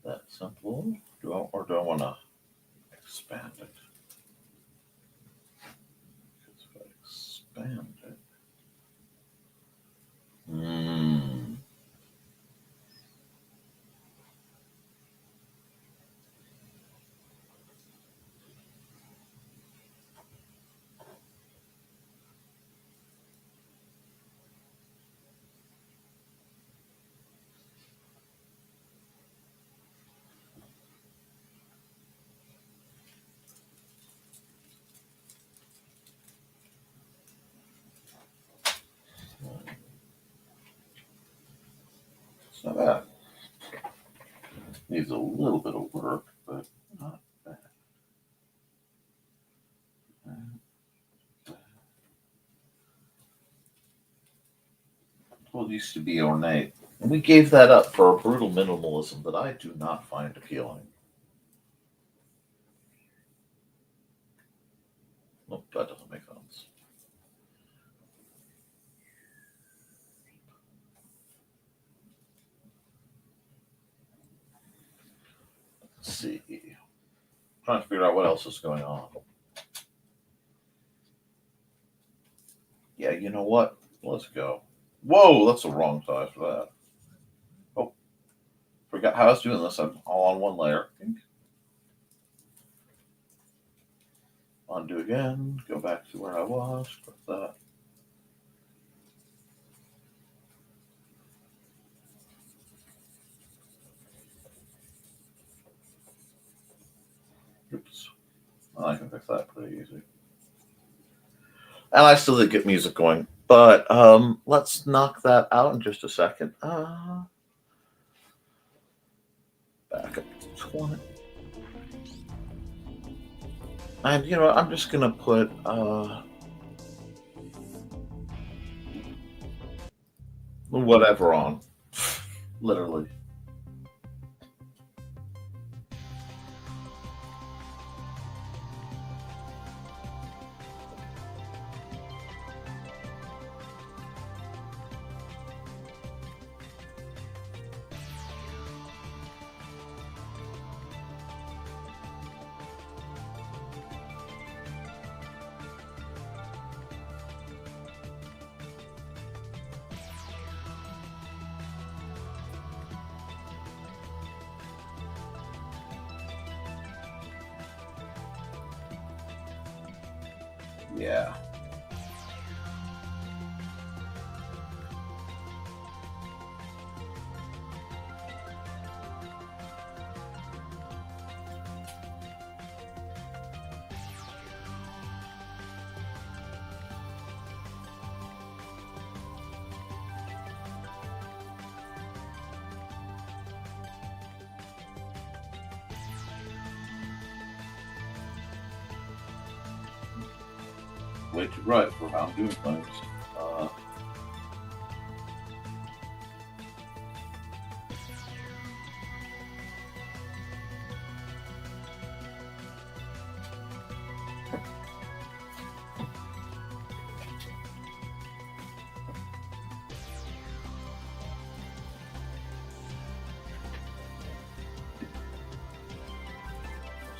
That simple. Do I want to expand it? Because if I expand it. It's not bad. Needs a little bit of work, but not bad. Well, it used to be ornate. And we gave that up for a brutal minimalism that I do not find appealing. Nope, that doesn't make sense. Let's see. Trying to figure out what else is going on. Yeah, you know what? Let's go. Whoa, that's the wrong size for that. Oh, forgot how I was doing this. I'm all on one layer. Undo again. Go back to where I was. Click that. Oops. I can fix that pretty easy. And I still did get music going. But let's knock that out in just a second. Back up to 20. And you know, I'm just gonna put whatever on. Literally. Yeah. Way too bright for how I'm doing things.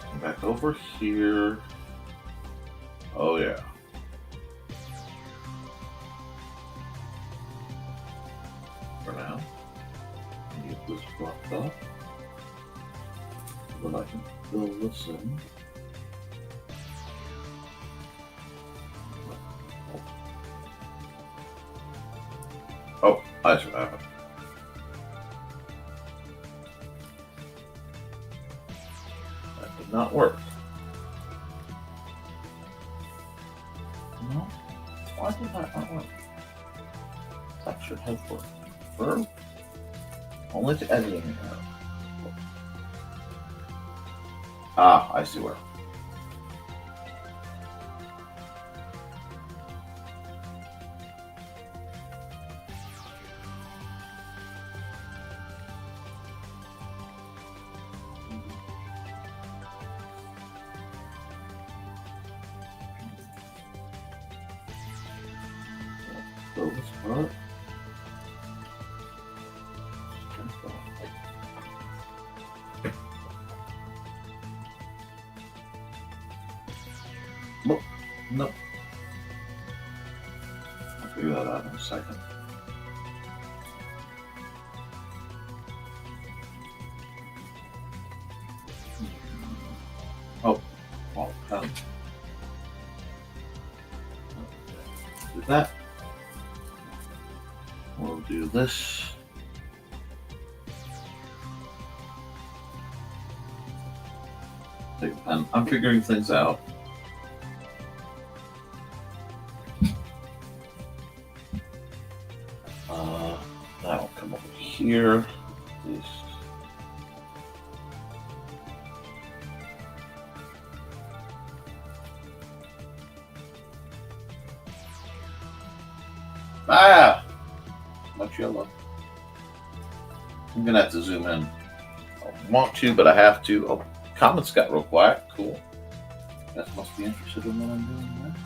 Come back over here. Oh yeah. For now, get this blocked up. Then I can fill this in. Oh, I should have it. That did not work. No? Why did that not work? That should have worked. Verb? Only to editing. Ah, I see where. Fill this part. No. I'll figure that out in a second. Oh, well, do that. We'll do this. Take a pen. I'm figuring things out. That'll come over here. This. Ah! Much yellow. I'm gonna have to zoom in. I want to, but I have to. Oh, comments got real quiet. Cool. You guys must be interested in what I'm doing there.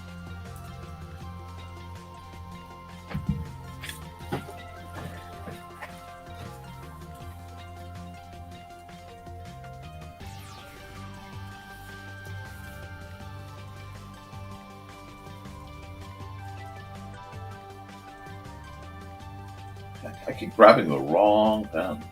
I keep grabbing the wrong pen.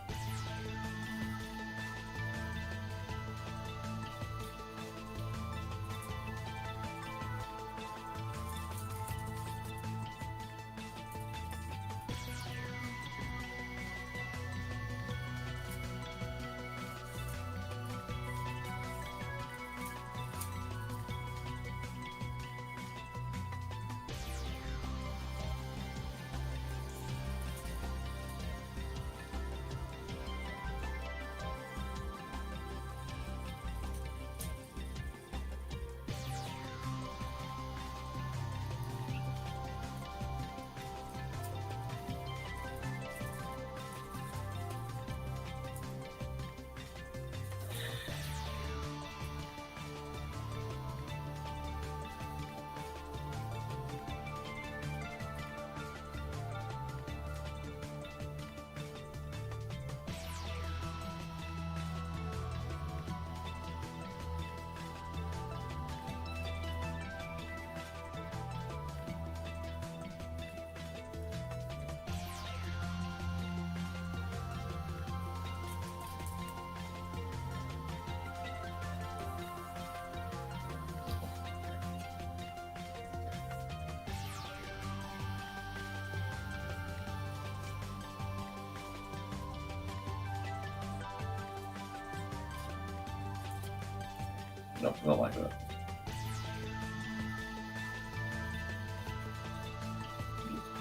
Nope, I don't like that.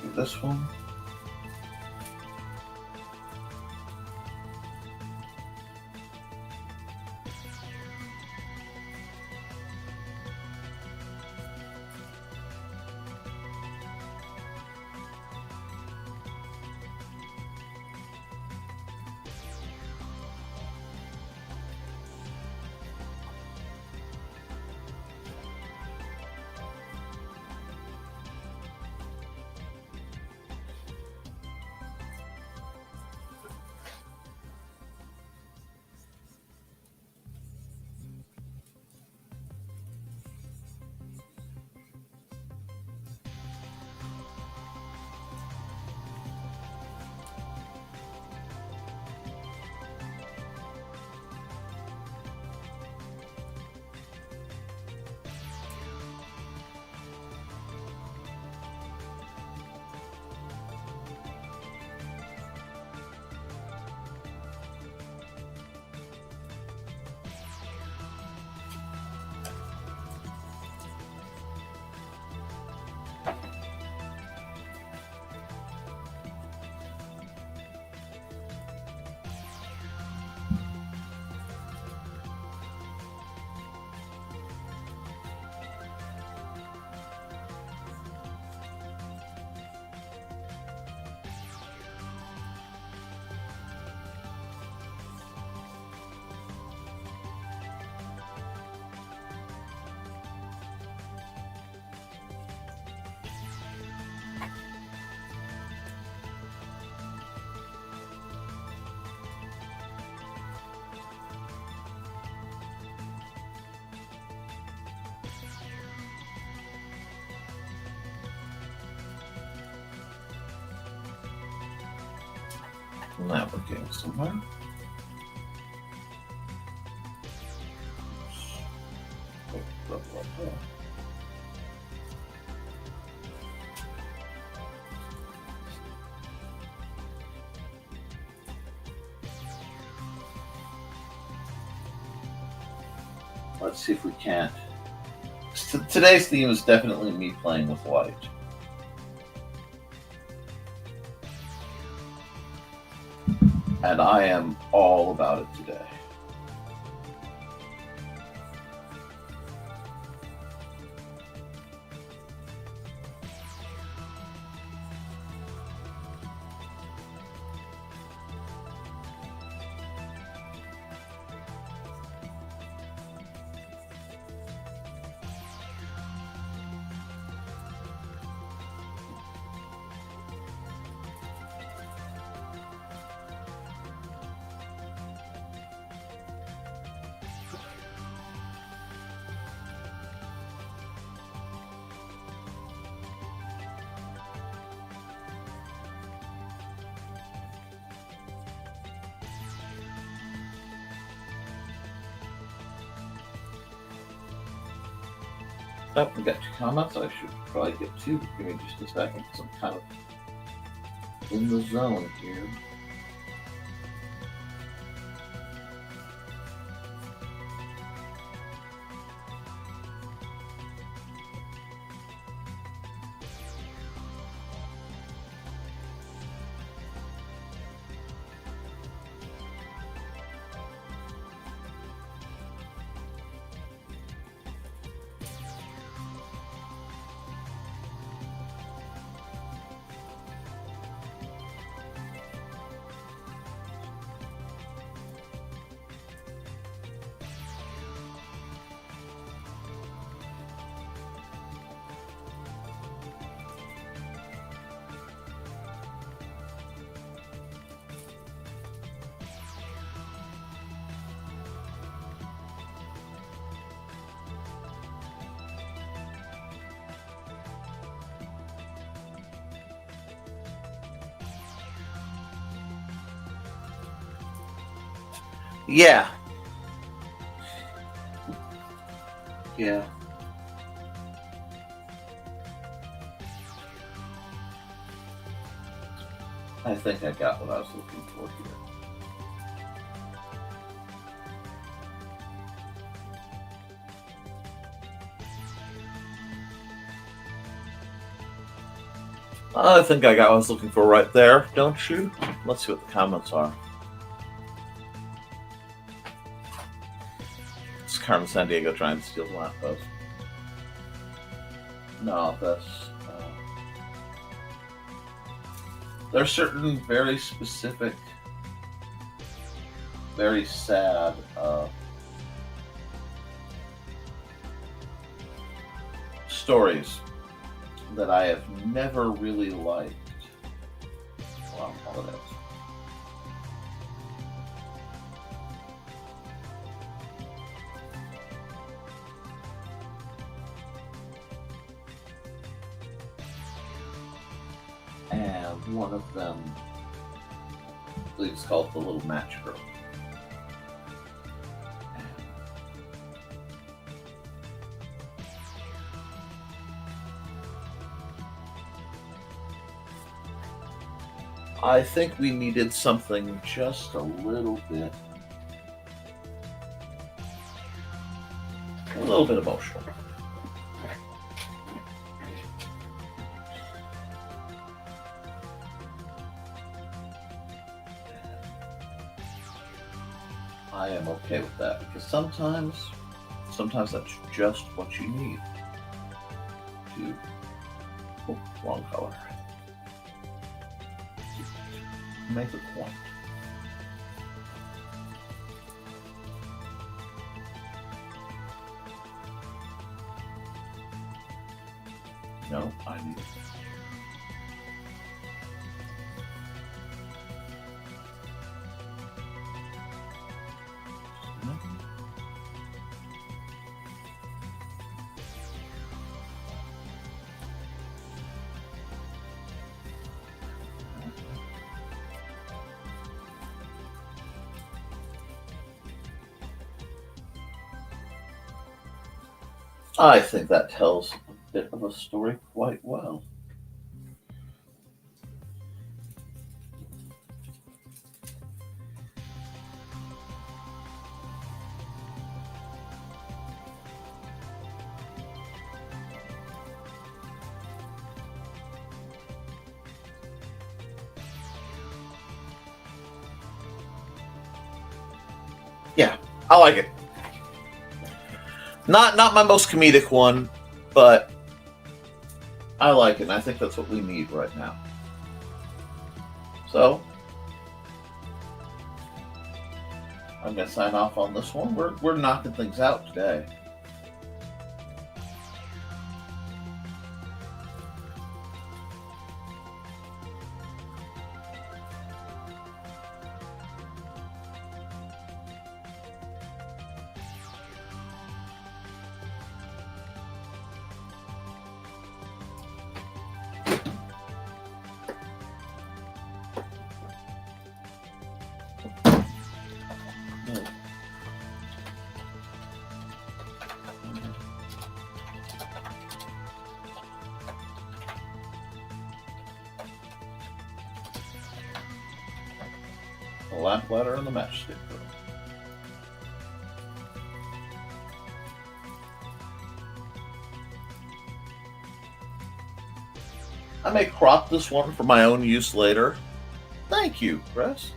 Do this one. Now we're getting somewhere. Blah, blah, blah. Let's see if we can't. Today's theme is definitely me playing with white. And I am all about it today. Oh, we got 2 comments. I should probably get 2. Give me just a second because I'm kind of in the zone here. Yeah. Yeah. I think I got what I was looking for here. I think I got what I was looking for right there, don't you? Let's see what the comments are. It's Carmen San Diego trying to steal the lamppost. No, that's... there are certain very specific, very sad stories that I have never really liked. Well, holidays. And one of them, I believe it's called The Little Match Girl. I think we needed something just a little bit emotional. I am okay with that because sometimes that's just what you need to, oh, wrong color. Make a point. No, I need it. No. I think that tells a bit of a story quite well. Yeah, I like it. Not my most comedic one, but I like it, and I think that's what we need right now. So, I'm going to sign off on this one. We're knocking things out today. The lamp ladder and the matchstick room. I may crop this one for my own use later. Thank you, Chris.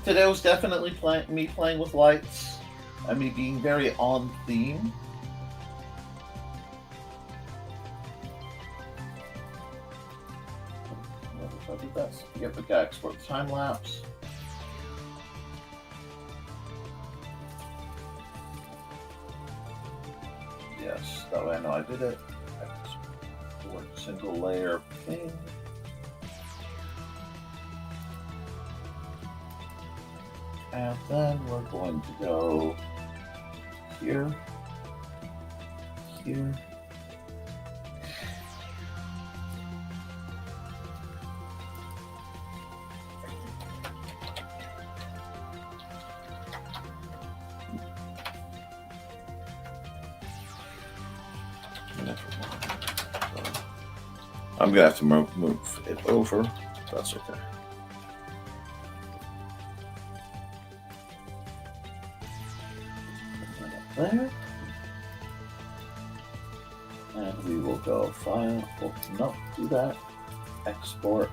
Today was definitely me playing with lights and me being very on theme. If I do that, get the guy export the time lapse. Yes, that way I know I did it. Export single layer ping. And then we're going to go here, here. I'm gonna have to move it over. That's okay. There. And we will go file. Oh, no, do that. Export.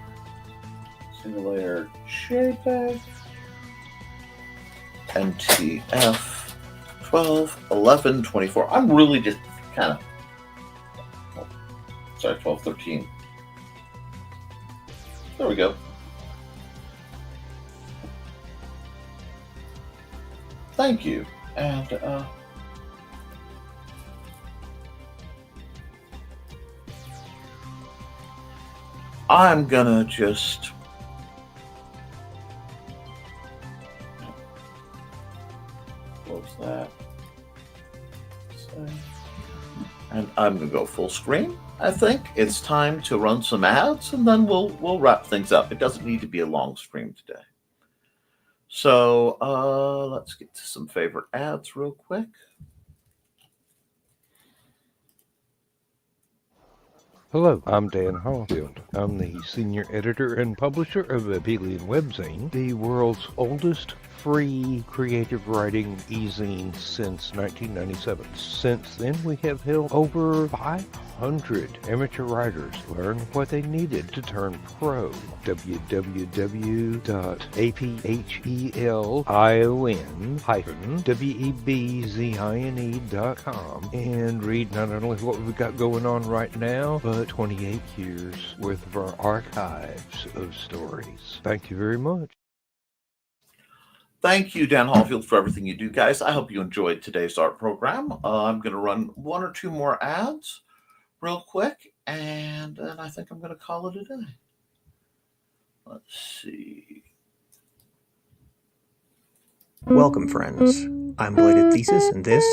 Single layer JPEG. NTF 12, 11, 24. I'm really just kind of, 12, 13. There we go. Thank you. And I'm gonna just close that. And I'm gonna go full screen. I think it's time to run some ads, and then we'll wrap things up. It doesn't need to be a long stream today. So let's get to some favorite ads real quick. Hello, I'm Dan Hallfield. I'm the senior editor and publisher of Abelian Webzine, the world's oldest free creative writing e-zine since 1997. Since then, we have helped over 500 amateur writers learn what they needed to turn pro. www.aphellion-webzine.com and read not only what we've got going on right now, but 28 years worth of our archives of stories. Thank you very much. Thank you, Dan Hallfield, for everything you do, guys. I hope you enjoyed today's art program. I'm going to run one or two more ads real quick, and then I think I'm going to call it a day. Let's see. Welcome, friends. I'm Belated Thesis, and this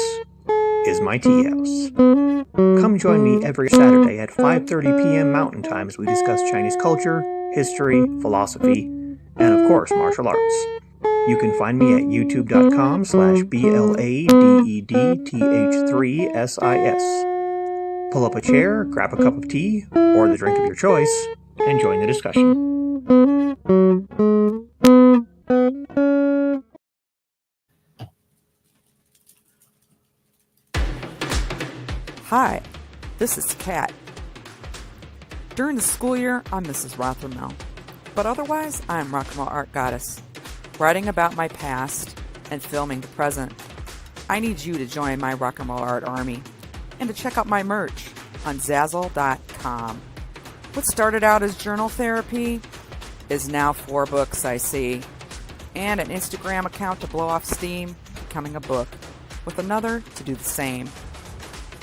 is my tea house. Come join me every Saturday at 5:30 p.m. Mountain Time as we discuss Chinese culture, history, philosophy, and of course, martial arts. You can find me at youtube.com/BLADEDTH3SIS. Pull up a chair, grab a cup of tea, or the drink of your choice, and join the discussion. Hi, this is Kat. During the school year, I'm Mrs. Rothermel, but otherwise, I'm Rock and Roll Art Goddess, writing about my past and filming the present. I need you to join my Rock and Roll Art army and to check out my merch on Zazzle.com. What started out as journal therapy is now 4 books, I see, and an Instagram account to blow off steam, becoming a book, with another to do the same.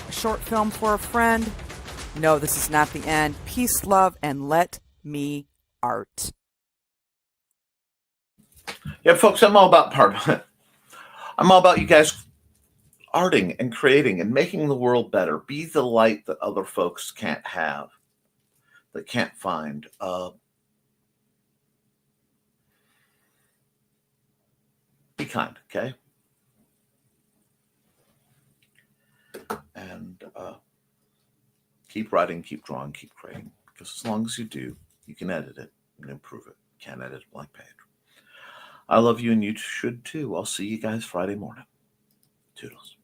A short film for a friend. No, this is not the end. Peace, love, and let me art. Yeah, folks, I'm all about I'm all about you guys arting and creating and making the world better. Be the light that other folks can't have, that can't find. Be kind, okay? And keep writing, keep drawing, keep creating. Because as long as you do, you can edit it and improve it. Can't edit a blank page. I love you, and you should too. I'll see you guys Friday morning. Toodles.